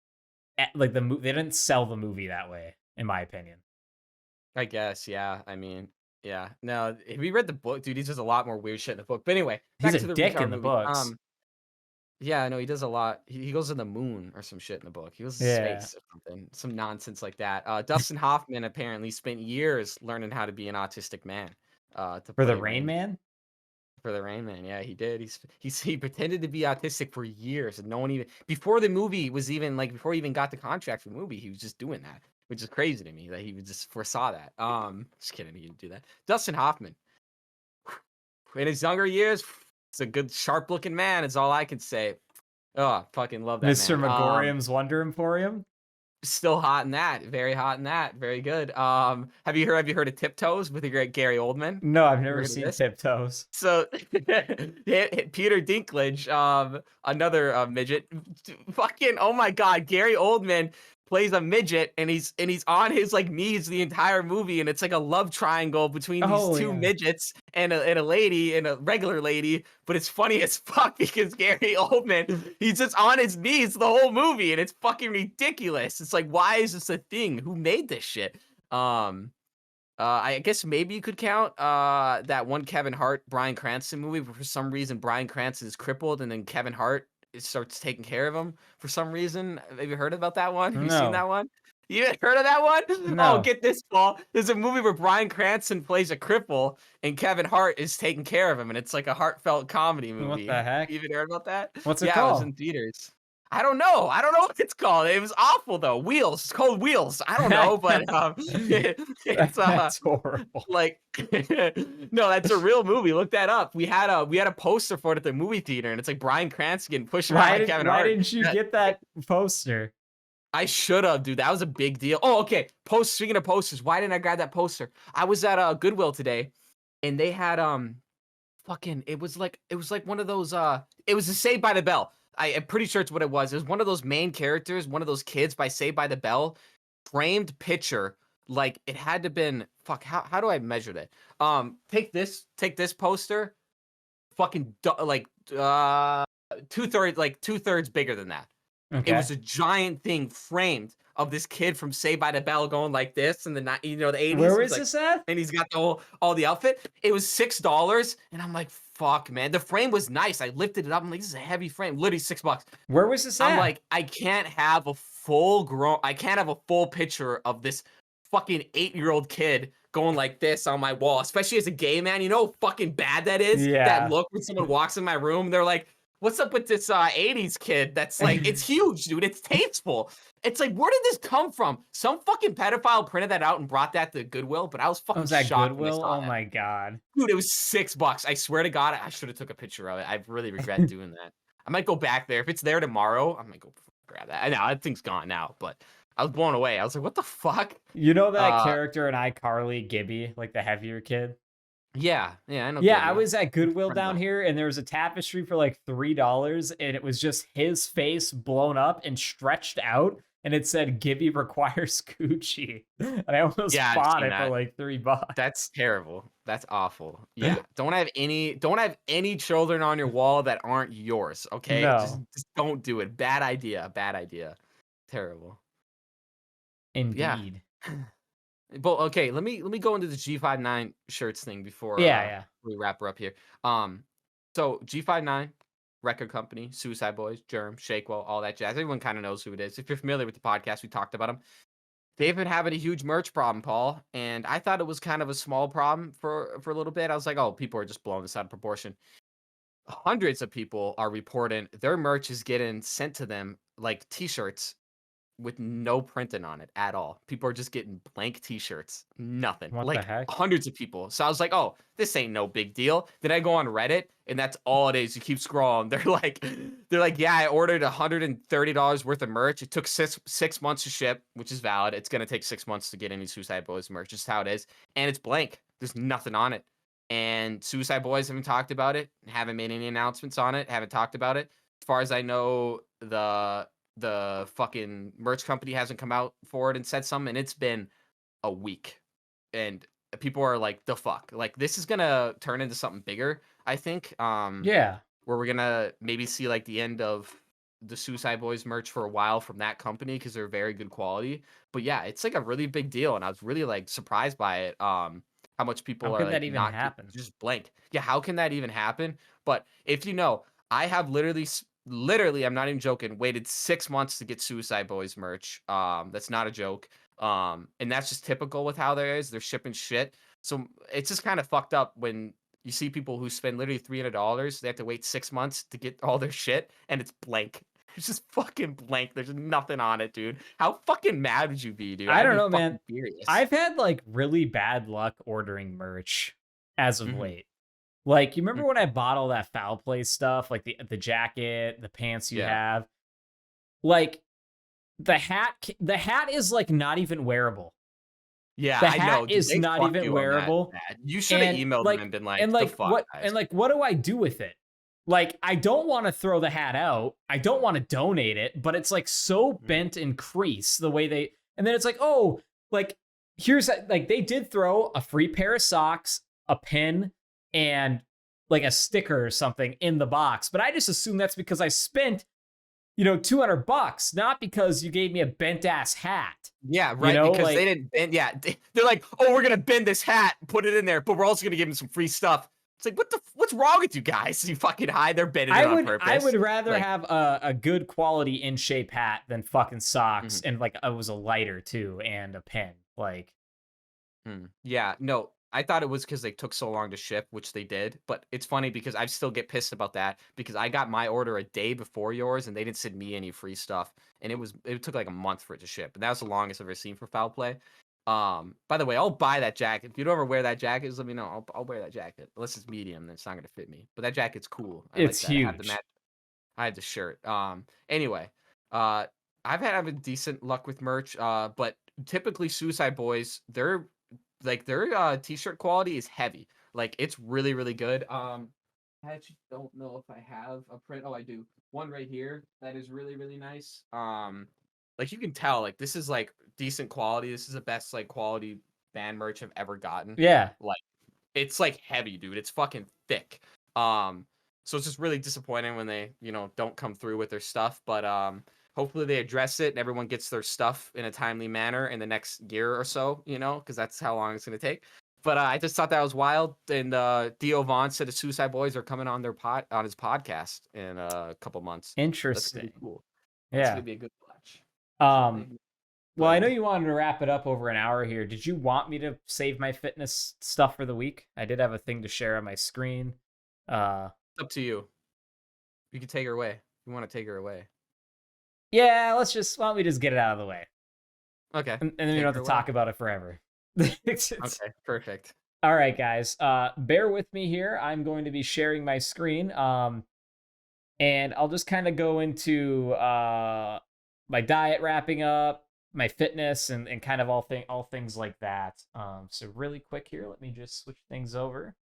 like they didn't sell the movie that way in my opinion. I guess, yeah. I mean, yeah. No, if we read the book, dude, he does a lot more weird shit in the book. But anyway, He's back a to the dick retard in the movie. books. Yeah, no, he does a lot. He goes to the moon or some shit in the book. He goes to Yeah. space or something, some nonsense like that. Dustin Hoffman apparently spent years learning how to be an autistic man, to For the play Rain Rain Man? for the Rain Man. Yeah, he did. He pretended to be autistic for years, and no one even before the movie was even like before he even got the contract for the movie, he was just doing that, which is crazy to me that he would just foresaw that. Just kidding, he didn't do that. Dustin Hoffman, in his younger years, he's a good, sharp-looking man. Is all I can say. Oh, fucking love that Mr. man. Megorium's Wonder Emporium? Still hot in that. Very hot in that. Very good. Have you heard of Tiptoes with the great Gary Oldman? No, I've Ever never heard of seen this? Tiptoes. So Peter Dinklage, another midget, fucking oh my god, Gary Oldman plays a midget and he's on his like knees the entire movie and it's like a love triangle between these Oh two yeah. midgets and a lady and a regular lady, but it's funny as fuck because Gary Oldman, he's just on his knees the whole movie and it's fucking ridiculous. It's like why is this a thing? Who made this shit? I guess maybe you could count that one Kevin Hart, Bryan Cranston movie, but for some reason Bryan Cranston is crippled and then Kevin Hart starts taking care of him for some reason. Have you heard about that one? Have you seen No. that one? You haven't heard of that one? Oh, No. get this, Paul. There's a movie where Bryan Cranston plays a cripple and Kevin Hart is taking care of him, and it's like a heartfelt comedy What movie. the You heck? even heard about that? What's it Yeah, it was called? in theaters. I don't know. I don't know what it's called. It was awful though. Wheels. It's called Wheels. I don't know, but it's That's horrible. like no, that's a real movie. Look that up. We had a poster for it at the movie theater, and it's like Bryan Cranston getting pushed around by Kevin Why Hart. didn't you Yeah, get that poster? I should have, dude. That was a big deal. Oh, okay. Speaking of posters, why didn't I grab that poster? I was at Goodwill today, and they had fucking. It was like one of those. It was a Saved by the Bell. I'm pretty sure it's what it was. It was one of those main characters, one of those kids by Saved by the Bell, framed picture. Like it had to been fuck. How do I measure that? Take this poster. Fucking like 2/3 like 2/3 bigger than that. It Okay. was a giant thing framed of this kid from Saved by the Bell going like this in the the Where 80s. He's was like, this at? and he's got all the outfit. It was $6, and I'm like, fuck, man. The frame was nice. I lifted it up. I'm like, this is a heavy frame. Literally $6. Where was this I'm at? like, I can't have a full picture of this fucking 8-year-old kid going like this on my wall, especially as a gay man. You know how fucking bad that is? That Yeah. look when someone walks in my room, they're like, what's up with this 80s kid that's like, it's huge, dude. It's tasteful. It's like, where did this come from? Some fucking pedophile printed that out and brought that to Goodwill, but I was Oh, fucking was that shocked when I Goodwill? saw Oh that. my god. Dude, it was $6. I swear to God, I should have took a picture of it. I really regret doing that. I might go back there. If it's there tomorrow, I might go grab that. I know that thing's gone now, but I was blown away. I was like, what the fuck? You know that Uh, character in iCarly, Gibby, like the heavier kid? yeah, I know Yeah, I Gibby. was at Goodwill Friend of down mine. here and there was a tapestry for like $3 and it was just his face blown up and stretched out and it said Gibby requires Gucci. And I almost Yeah, I've bought seen it for that. like $3. That's terrible. That's awful. Yeah. Don't have any children on your wall that aren't yours, okay? Just No, just don't do it. Bad idea. Bad idea. Terrible. Yeah. indeed. But okay, let me go into the G59 shirts thing before Yeah, yeah. we wrap her up here. So G59 record company, Suicide Boys, Germ, Shakewell, all that jazz. Everyone kind of knows who it is. If you're familiar with the podcast, we talked about them. They've been having a huge merch problem, Paul, and I thought it was kind of a small problem for a little bit. I was like, oh, people are just blowing this out of proportion. Hundreds of people are reporting their merch is getting sent to them like t-shirts with no printing on it at all. People are just getting blank t-shirts, nothing. What the Like heck? hundreds of people. So I was like, "Oh, this ain't no big deal." Then I go on Reddit and that's all it is. You keep scrolling. They're like, "Yeah, I ordered $130 worth of merch. It took 6 months to ship, which is valid. It's going to take 6 months to get any Suicide Boys merch. Just how it is. And it's blank. There's nothing on it." And Suicide Boys haven't talked about it, haven't made any announcements on it, haven't talked about it. As far as I know, the fucking merch company hasn't come out for it and said something, and it's been a week. And people are like, the fuck? Like, this is gonna turn into something bigger, I think. Yeah. Where we're gonna maybe see like the end of the Suicide Boys merch for a while from that company because they're very good quality. But yeah, it's like a really big deal, and I was really like surprised by it. How much How people are could that like even not happen? just blank. Yeah, how can that even happen? But if you know, I have literally, I'm not even joking, waited 6 months to get Suicide Boys merch. That's not a joke. And that's just typical with how there is. They're shipping shit. So it's just kind of fucked up when you see people who spend literally $300. They have to wait 6 months to get all their shit, and it's blank. It's just fucking blank. There's nothing on it, dude. How fucking mad would you be, dude? I I'd don't be know, fucking man. furious. I've had like really bad luck ordering merch as of Hmm. late. Like, you remember when I bought all that foul play stuff, like the jacket, the pants you Yeah. have? Like the hat is like not even wearable. Yeah, The I hat know, dude. is They not fucked even you on that wearable. bad. You should have And emailed them like and been and like, "The like fuck, what guys." and like what do I do with it? Like, I don't want to throw the hat out. I don't want to donate it, but it's like so Mhm. bent and creased the way they and then it's like, "Oh, like like they did throw a free pair of socks, a pin, and like a sticker or something in the box." But I just assume that's because I spent, $200, not because you gave me a bent ass hat. Yeah, right, because they Like didn't bend yeah, they're like, "Oh, we're gonna bend this hat, put it in there, but we're also gonna give him some free stuff." It's like, what's wrong with you guys? You fucking hide, they're bending it I on would I purpose. would rather Like, have a good quality in shape hat than fucking socks mhm. and like it was a lighter too and a pen. Like Yeah, no, I thought it was because they took so long to ship, which they did, but it's funny because I still get pissed about that because I got my order a day before yours and they didn't send me any free stuff, and it took like a month for it to ship, and that was the longest I've ever seen for foul play. By the way, I'll buy that jacket. If you don't ever wear that jacket, just let me know. I'll wear that jacket. Unless it's medium, then it's not gonna fit me. But that jacket's cool. I like it's that. I have the huge. match. I have the shirt. Anyway, uh, I've had decent luck with merch. But typically Suicide Boys, their t-shirt quality is heavy. Like it's really, really good. I actually don't know if I have a print. Oh, I do. One right here that is really, really nice. Like you can tell, like this is like decent quality. This is the best like quality band merch I've ever gotten. Yeah. Like it's like heavy, dude. It's fucking thick. Um, so it's just really disappointing when they, don't come through with their stuff. But Hopefully they address it and everyone gets their stuff in a timely manner in the next year or so, because that's how long it's gonna take. But I just thought that was wild. And Theo Vaughn said the Suicide Boys are coming on his podcast in a couple months. That's gonna be Interesting. cool. That's gonna Yeah. be a good watch. That's gonna be a Um, good well, I but know you wanted to wrap it up over an hour here. Did you want me to save my fitness stuff for the week? I did have a thing to share on my screen. Uh, it's up to you. You can take her away. You want to take her away. yeah, why don't we just get it out of the way? Okay. And then we Take don't her have to away. talk about it forever. Okay, perfect. All right, guys. Bear with me here. I'm going to be sharing my screen. And I'll just kind of go into my diet wrapping up, my fitness, and kind of all things like that. So really quick here, let me just switch things over.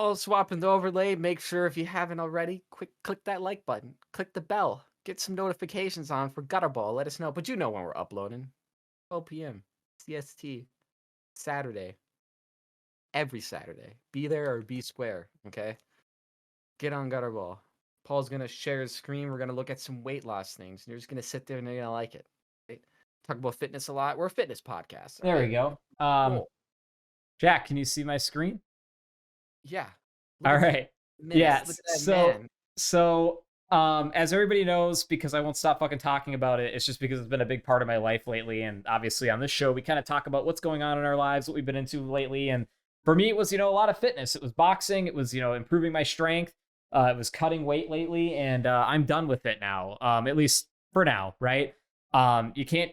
Oh, swapping the overlay. Make sure if you haven't already, quick click that like button. Click the bell. Get some notifications on for Gutterball. Let us know. But you know when we're uploading. 12 p.m. CST. Saturday. Every Saturday. Be there or be square. Okay? Get on Gutterball. Paul's gonna share his screen. We're gonna look at some weight loss things. And you're just gonna sit there and you're gonna like it. Right? Talk about fitness a lot. We're a fitness podcast. All There we right? go. Cool. Jack, can you see my screen? Yeah. Look All at that right. menace. Look Yes. at that man. As everybody knows, because I won't stop fucking talking about it, it's just because it's been a big part of my life lately. And obviously on this show, we kind of talk about what's going on in our lives, what we've been into lately. And for me, it was, a lot of fitness. It was boxing. It was, improving my strength. It was cutting weight lately, and I'm done with it now. At least for now, right? You can't.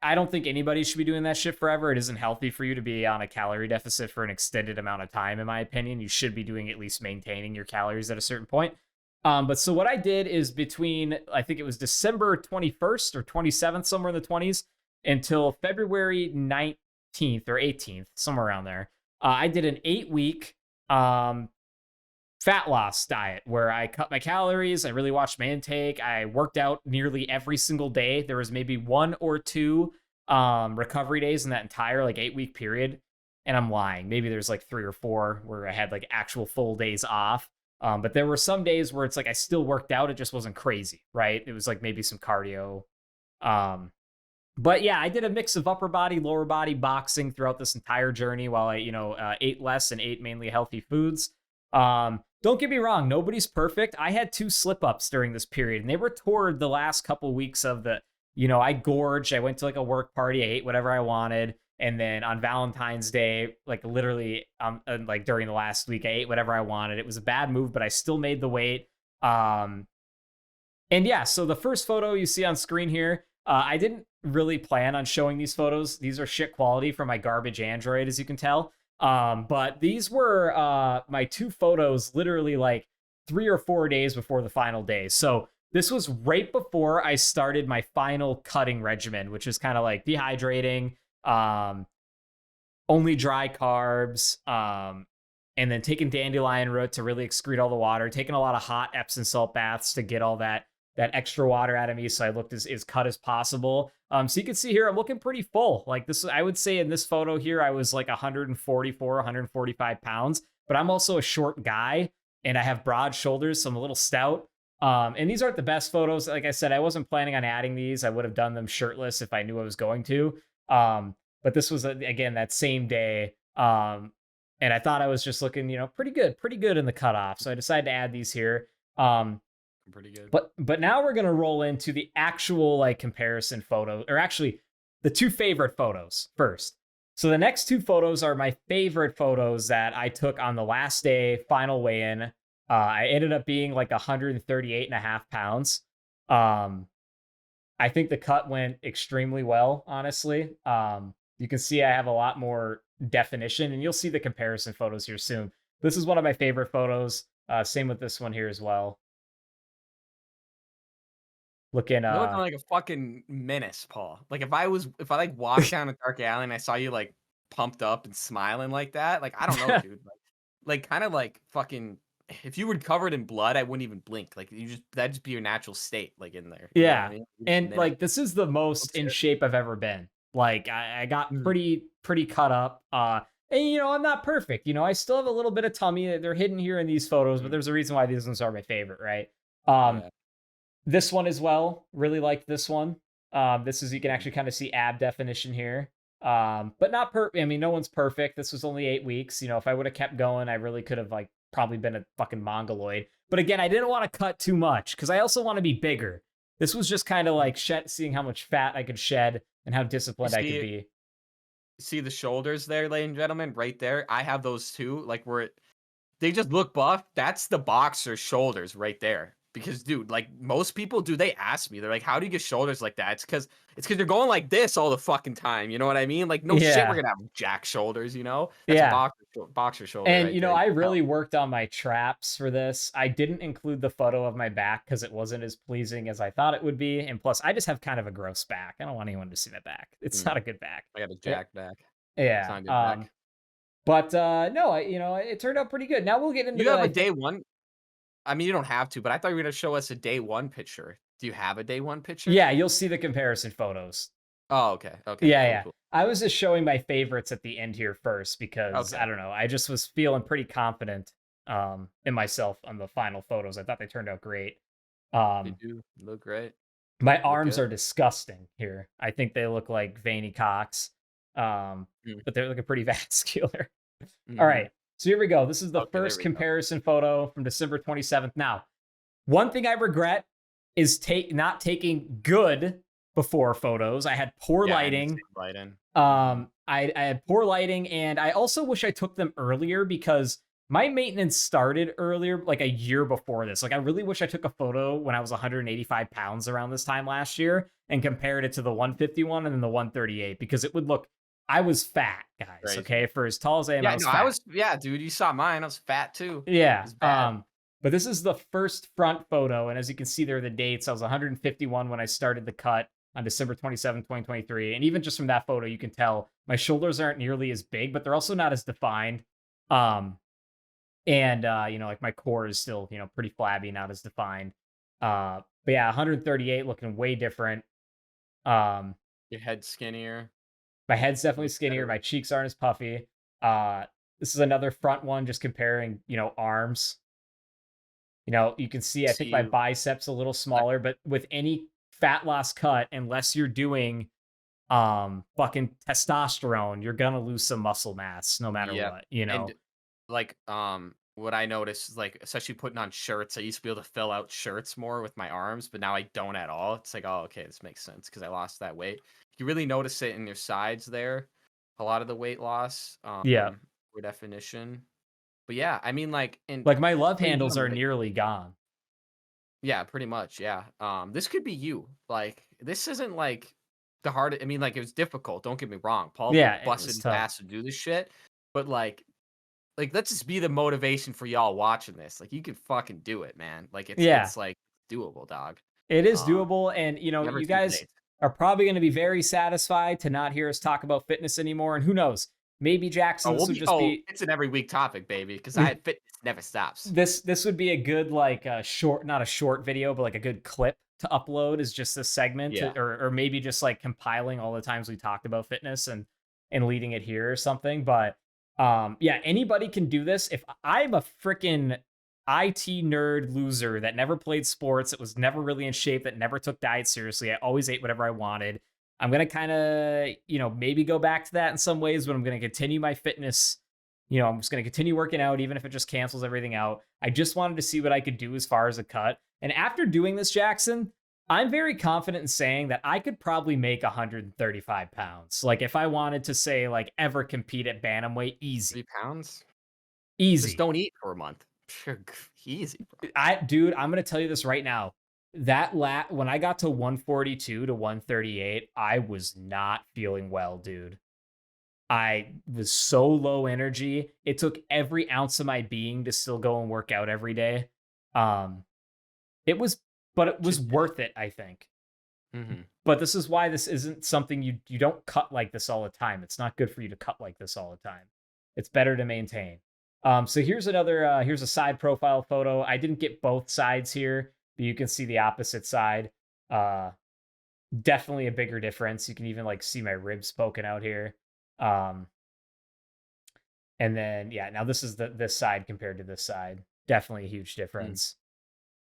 I don't think anybody should be doing that shit forever. It isn't healthy for you to be on a calorie deficit for an extended amount of time, in my opinion. You should be doing at least maintaining your calories at a certain point. But so what I did is between, I think it was December 21st or 27th, somewhere in the 20s, until February 19th or 18th, somewhere around there. I did an 8-week fat loss diet where I cut my calories. I really watched my intake. I worked out nearly every single day. There was maybe one or two recovery days in that entire 8-week period. And I'm lying. Maybe there's like 3 or 4 where I had like actual full days off. But there were some days where it's like I still worked out. It just wasn't crazy, right? It was like maybe some cardio. But yeah, I did a mix of upper body, lower body boxing throughout this entire journey while I, ate less and ate mainly healthy foods. Don't get me wrong, nobody's perfect. I had 2 slip ups during this period, and they were toward the last couple weeks of I gorged. I went to like a work party, I ate whatever I wanted. And then on Valentine's Day, like literally, like during the last week, I ate whatever I wanted. It was a bad move, but I still made the weight. And yeah, so the first photo you see on screen here, I didn't really plan on showing these photos. These are shit quality from my garbage Android, as you can tell. But these were my 2 photos literally like 3 or 4 days before the final day. So this was right before I started my final cutting regimen, which is kind of like dehydrating, only dry carbs, and then taking dandelion root to really excrete all the water, taking a lot of hot Epsom salt baths to get all that extra water out of me, so I looked as cut as possible. So you can see here, I'm looking pretty full. Like this, I would say in this photo here, I was like 144, 145 pounds, but I'm also a short guy and I have broad shoulders, so I'm a little stout. And these aren't the best photos. Like I said, I wasn't planning on adding these. I would have done them shirtless if I knew I was going to. But this was, again, that same day. And I thought I was just looking, pretty good in the cutoff. So I decided to add these here. Pretty good. But now we're gonna roll into the actual comparison photo, or actually the 2 favorite photos first. So the next 2 photos are my favorite photos that I took on the last day, final weigh-in. I ended up being like 138 and a half pounds. I think the cut went extremely well, honestly. You can see I have a lot more definition, and you'll see the comparison photos here soon. This is one of my favorite photos. Same with this one here as well. Looking You're looking like a fucking menace, Paul. Like if I like walked down a dark alley and I saw you like pumped up and smiling like that, like I don't know, dude. Like kind of like fucking if you were covered in blood, I wouldn't even blink. Like that'd just be your natural state, like in there. You know what I Yeah. mean? You're just a And menace. like this is the most Let's in hear it. shape I've ever been. Like I got Mhm. pretty cut up. And I'm not perfect. I still have a little bit of tummy. They're hidden here in these photos, but Mhm. there's a reason why these ones are my favorite, right? Um Yeah. This one as well. Really liked this one. This is you can Mhm. actually kind of see ab definition here. But not I mean, no one's perfect. This was only 8 weeks. If I would have kept going, I really could have like probably been a fucking mongoloid. But again, I didn't want to cut too much because I also want to be bigger. This was just kind of like seeing how much fat I could shed and how You disciplined I could see be. see the shoulders there, ladies and gentlemen, right there? I have those too, like, where they just look buff. That's the boxer's shoulders right there. Because, dude, like most people do, they ask me, they're like, "How do you get shoulders like that?" It's because you're going like this all the fucking time. You know what I mean? Like, no shit, we're Yeah. gonna have jack shoulders. That's a Yeah. boxer shoulder And right there. You I can tell. really worked on my traps for this. I didn't include the photo of my back because it wasn't as pleasing as I thought it would be. And plus, I just have kind of a gross back. I don't want anyone to see my back. It's Mm, not a good back. I got a Yeah. jack back. It's Yeah. not a good back. But no, it turned out pretty good. Now we'll get into You the have I a think day one. I mean, you don't have to, but I thought you were gonna show us a day one picture. Do you have a day one picture? yeah, you'll see the comparison photos. Oh, okay. Okay. Yeah, Cool. yeah. Cool. I was just showing my favorites at the end here first because I Okay. don't know. I just was feeling pretty confident in myself on the final photos. I thought they turned out great. They Um, do look great. My Look arms good. are disgusting here. I think they look like veiny cocks, Mm, but they're looking pretty vascular. All mhm. right, so here we go. This is the Okay, there first we go. comparison photo from December 27th. Now, one thing I regret is not taking good before photos. I had poor Yeah, and the lighting. same Biden. Mhm. I had poor lighting, and I also wish I took them earlier because my maintenance started earlier, like a year before this. Like, I really wish I took a photo when I was 185 pounds around this time last year and compared it to the 151 and then the 138 because it would look. I was fat, guys. Crazy. Okay, for as tall as I am, I Yeah, was no, I fat. was yeah, dude, you saw mine, I was fat too. It Yeah. was bad. But this is the first front photo, and as you can see there are the dates. I was 151 when I started the cut on December 27th, 2023. And even just from that photo, you can tell my shoulders aren't nearly as big, but they're also not as defined. Um, and like my core is still, pretty flabby, not as defined. But yeah, 138 looking way different. Um, Your head skinnier, my head's definitely look skinnier, better. my cheeks aren't as puffy. Uh, this is another front one, just comparing, arms. You can see I See think my you biceps a little like smaller, but with any fat loss cut, unless you're doing fucking testosterone, you're gonna lose some muscle mass no matter yep, what. and, like, what I noticed is, like, especially putting on shirts, I used to be able to fill out shirts more with my arms, but now I don't at all. It's like, "Oh, okay, this makes sense because I lost that weight." You really notice it in your sides there, a lot of the weight loss, Yeah. for definition. But yeah, I mean, like, and Like my love ladies and handles are gentlemen, like nearly gone. yeah, pretty much, yeah. This could be you. Like, this isn't like the hard. I mean, like, it was difficult. Don't get me wrong. Paul Yeah, it busted was his tough. ass to do this shit, but let's just be the motivation for y'all watching this. Like, you can fucking do it, man. Like, it's Yeah. it's like doable, dog. It is Um, doable, and never you too guys late. are probably going to be very satisfied to not hear us talk about fitness anymore. And who knows, maybe Jackson, Oh, this we'll would be. just Oh, be it's an every week topic, baby. Because I fitness never stops. this would be a good like short, not a short video, but like a good clip to upload is just this segment Yeah. or maybe just like compiling all the times we talked about fitness and leading it here or something. But yeah, anybody can do this. If I'm a freaking IT nerd loser that never played sports, that was never really in shape, that never took diet seriously, I always ate whatever I wanted. I'm gonna kind of, maybe go back to that in some ways, but I'm gonna continue my fitness. I'm just going to continue working out, even if it just cancels everything out. I just wanted to see what I could do as far as a cut. And after doing this, Jackson, I'm very confident in saying that I could probably make 135 pounds. Like if I wanted to say, like, ever compete at Bantamweight, easy, 3 pounds. Just easy. don't eat for a month. Sure, easy, bro. Dude, I'm going to tell you this right now. When I got to 142 to 138, I was not feeling well, dude. I was so low energy. It took every ounce of my being to still go and work out every day. Um, it was, but it was Just worth it, I think. hmm But this is why this isn't something you don't cut like this all the time. It's not good for you to cut like this all the time. It's better to maintain. So here's a side profile photo. I didn't get both sides here, but you can see the opposite side. Uh, Definitely a bigger difference. You can even like see my ribs poking out here. Um, And then, yeah, now this is this side compared to this side. Definitely a huge difference.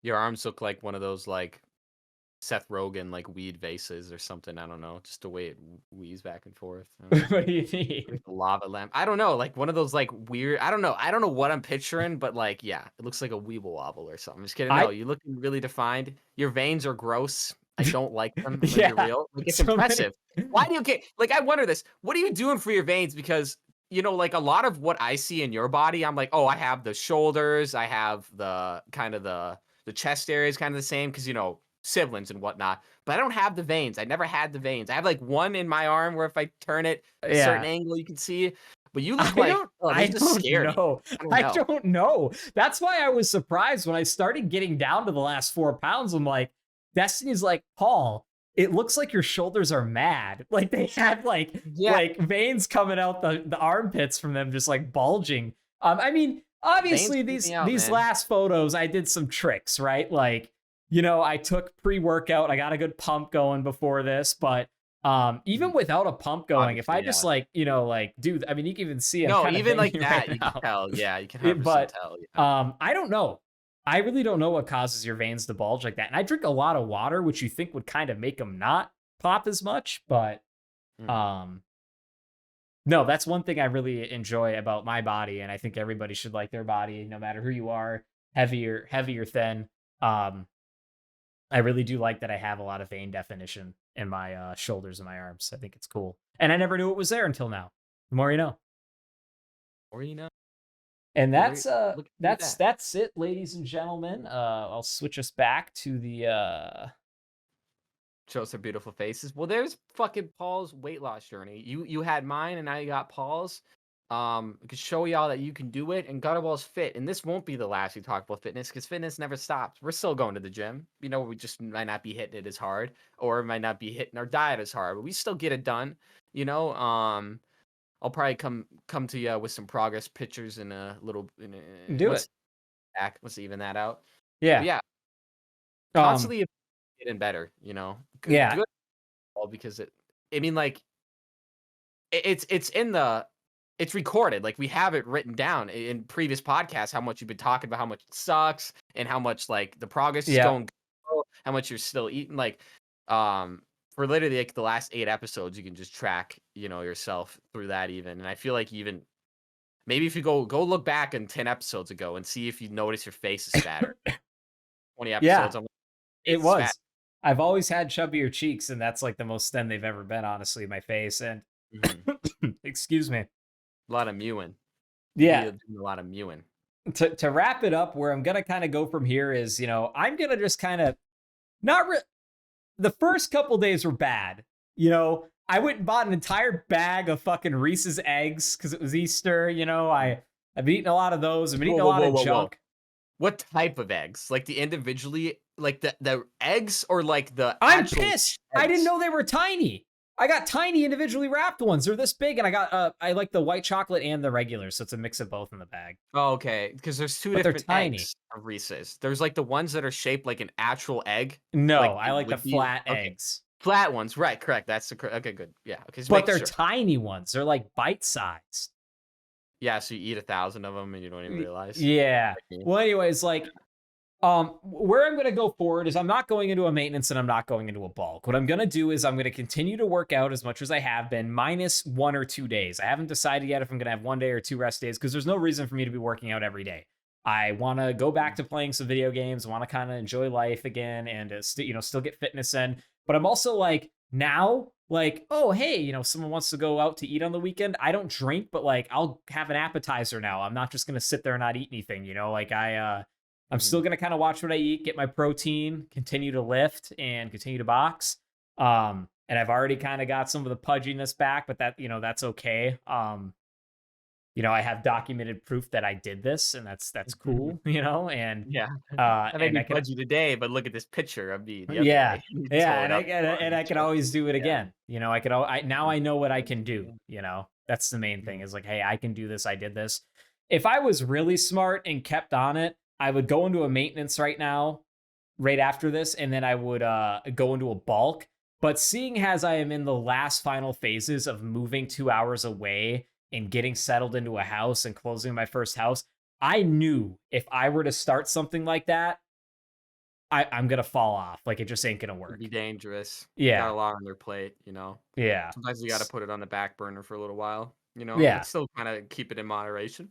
Your arms look like one of those, like Seth Rogen like weed vases or something. I don't know, just the way it weaves back and forth. I don't know. What do you mean? Like a lava lamp. I don't know, like one of those like weird. I don't know. I don't know what I'm picturing, but like yeah, it looks like a weeble wobble or something. I'm just kidding. No, I you looking really defined. Your veins are gross. I don't like them. I'm gonna be yeah, real. Like it's so many. impressive. Why do you get like I wonder this? What are you doing for your veins? Because like a lot of what I see in your body, I'm like, oh, I have the shoulders, I have the kind of the chest area is kind of the same because siblings and whatnot. But I don't have the veins. I never had the veins. I have like one in my arm where if I turn it a certain Yeah. angle, you can see it. But you look I like, don't oh, I this just don't scare me. know. I don't I know. don't know. That's why I was surprised when I started getting down to the last 4 pounds. I'm like, Destiny's like, Paul, it looks like your shoulders are mad. Like they had Yeah, like veins coming out the armpits from them just like bulging. I mean, veins obviously creep me out, these man. last photos, I did some tricks, right? Like, I took pre-workout, I got a good pump going before this, but even without a pump going, if I Obviously, just yeah. like, dude, I mean, you can even see I'm No, kind of even like veiny right that, you can now. tell. Yeah, you can 100% But tell. Yeah. I don't know. I really don't know what causes your veins to bulge like that. And I drink a lot of water, which you think would kind of make them not pop as much, but Mhm. um no, that's one thing I really enjoy about my body, and I think everybody should like their body, no matter who you are, heavy or thin. Um, I really do like that I have a lot of vein definition in my shoulders and my arms. I think it's cool, and I never knew it was there until now. The more you know. Or And we're that's looking through that. that's it, ladies and gentlemen. I'll switch us back to the Shows their beautiful faces. Well, there's fucking Paul's weight loss journey. You had mine, and now you got Paul's. I could show y'all that you can do it, and Gutterball's fit. And this won't be the last we talk about fitness, because fitness never stops. We're still going to the gym. We just might not be hitting it as hard, or might not be hitting our diet as hard, but we still get it done. I'll probably come to you with some progress pictures in a little do once it. back. Let's even that out. But Yeah. yeah, Um. constantly getting better. Yeah. Good because I mean, like it's in the it's recorded. Like we have it written down in previous podcasts how much you've been talking about how much it sucks and how much like the progress is Yeah. going good, how much you're still eating. Like for literally like the last 8 episodes, you can just track yourself through that even. And I feel like even maybe if you go look back in 10 episodes ago and see if you notice your face is fatter. 20 Yeah. episodes, I'm like, It face is fat. was. I've always had chubbier cheeks, and that's like the most thin they've ever been, honestly, my face. And Mhm. excuse me. A lot of mewing. You be Yeah. doing a lot of mewing. To wrap it up, where I'm gonna kind of go from here is, I'm gonna just kind of not re- the first couple days were bad. I went and bought an entire bag of fucking Reese's eggs because it was Easter. I've eaten a lot of those. I've been Whoa, eating a whoa, lot whoa, of whoa, whoa. junk. What type of eggs? Like the individually, like the eggs, or like the I'm actual pissed. I didn't eggs? know they were tiny. I got tiny individually wrapped ones. They're this big, and I like the white chocolate and the regular, so it's a mix of both in the bag. Oh, okay, because there's two But they're different tiny. eggs of Reese's. There's like the ones that are shaped like an actual egg, No, like I it like the would be. flat Okay, eggs. flat ones, right? Correct. That's okay. Good. Yeah. Okay, just But making they're sure. tiny ones. They're like bite sized. Yeah. So you eat 1,000 of them and you don't even realize. Yeah. Like me. Well, anyways, like where I'm going to go forward is I'm not going into a maintenance and I'm not going into a bulk. What I'm going to do is I'm going to continue to work out as much as I have been, minus 1 or 2 days. I haven't decided yet if I'm going to have 1 day or 2 rest days because there's no reason for me to be working out every day. I want to go back to playing some video games, want to kind of enjoy life again and still get fitness in. But I'm also like now like, oh, hey, someone wants to go out to eat on the weekend. I don't drink, but like I'll have an appetizer now. I'm not just going to sit there and not eat anything, like I'm still Mhm. gonna kind of watch what I eat, get my protein, continue to lift, and continue to box. And I've already kind of got some of the pudginess back, but that's okay. I have documented proof that I did this, and that's cool. And Yeah. That may and be I can pudgy today, but look at this picture of me the other yeah. day. You Yeah, tore it and I up and, on and the I can chest. always do it Yeah. again. Now I know what I can do. Yeah. That's the main thing Mhm. is like, hey, I can do this. I did this. If I was really smart and kept on it, I would go into a maintenance right now, right after this, and then I would go into a bulk. But seeing as I am in the last final phases of moving 2 hours away and getting settled into a house and closing my first house, I knew if I were to start something like that, I'm gonna fall off. Like, it just ain't gonna It'd work. be dangerous. Got Yeah. a lot on their plate, you know? Yeah. Sometimes you gotta S put it on the back burner for a little while, you know, but Yeah. still kinda keep it in moderation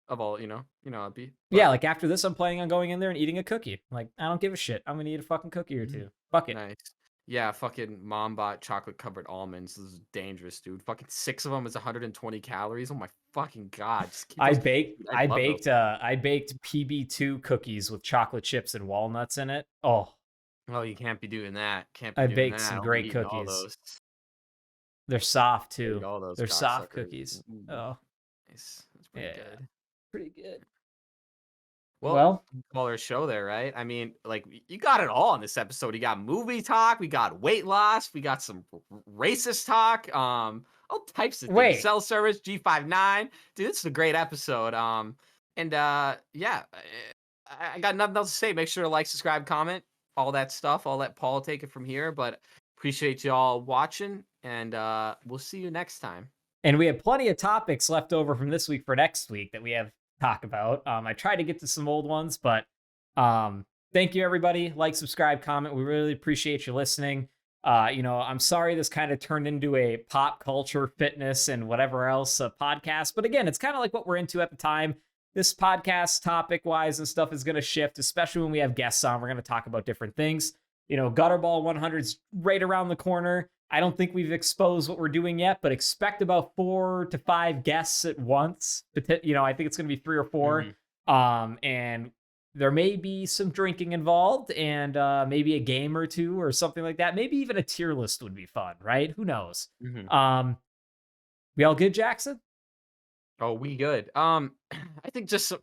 of all, how it be, Yeah, but like, after this, I'm planning on going in there and eating a cookie. Like, I don't give a shit. I'm gonna eat a fucking cookie or Mhm. 2. Fuck it. Nice. Yeah, fucking mom bought chocolate covered almonds. This is dangerous, dude. Fucking 6 of them is 120 calories. Oh my fucking god. Just keep I those. baked Dude, I I love those. baked, uh, I baked PB2 cookies with chocolate chips and walnuts in it. Oh, Oh, you can't be doing that. Can't be I doing baked that. some I'll be great eating all cookies. those. They're soft Eat too. all those They're soft cocksuckers. cookies. Ooh, Oh, nice. That's pretty yeah. good. Pretty good. Well, Well, call our show there, right? I mean, like you got it all in this episode. You got movie talk, we got weight loss, we got some racist talk, all types of things. wait. Cell service, G59. Dude, this is a great episode. And yeah, I got nothing else to say. Make sure to like, subscribe, comment, all that stuff. I'll let Paul take it from here. But appreciate you all watching, and we'll see you next time. And we have plenty of topics left over from this week for next week that we have to talk about. I tried to get to some old ones, but thank you everybody. Like, subscribe, comment. We really appreciate you listening. I'm sorry this kind of turned into a pop culture, fitness, and whatever else podcast. But again, it's kind of like what we're into at the time. This podcast, topic wise and stuff, is going to shift, especially when we have guests on. We're going to talk about different things. Gutterball 100 is right around the corner. I don't think we've exposed what we're doing yet, but expect about 4 to 5 guests at once. I think it's going to be 3 or 4. Hmm. And there may be some drinking involved, and maybe a game or 2 or something like that. Maybe even a tier list would be fun, right? Who knows? Hmm. We all good, Jackson? Oh, we good. I think just some.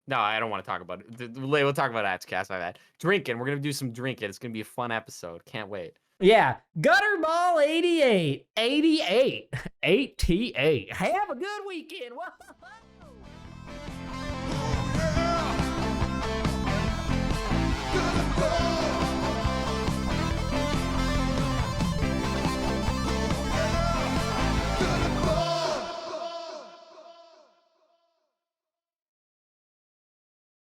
No, I don't want to talk about it. We'll talk about Adscast. My bad. Drinking. We're gonna do some drinking. It's gonna be a fun episode. Can't wait. Yeah. Gutterball 88. 88. 88. Have a good weekend.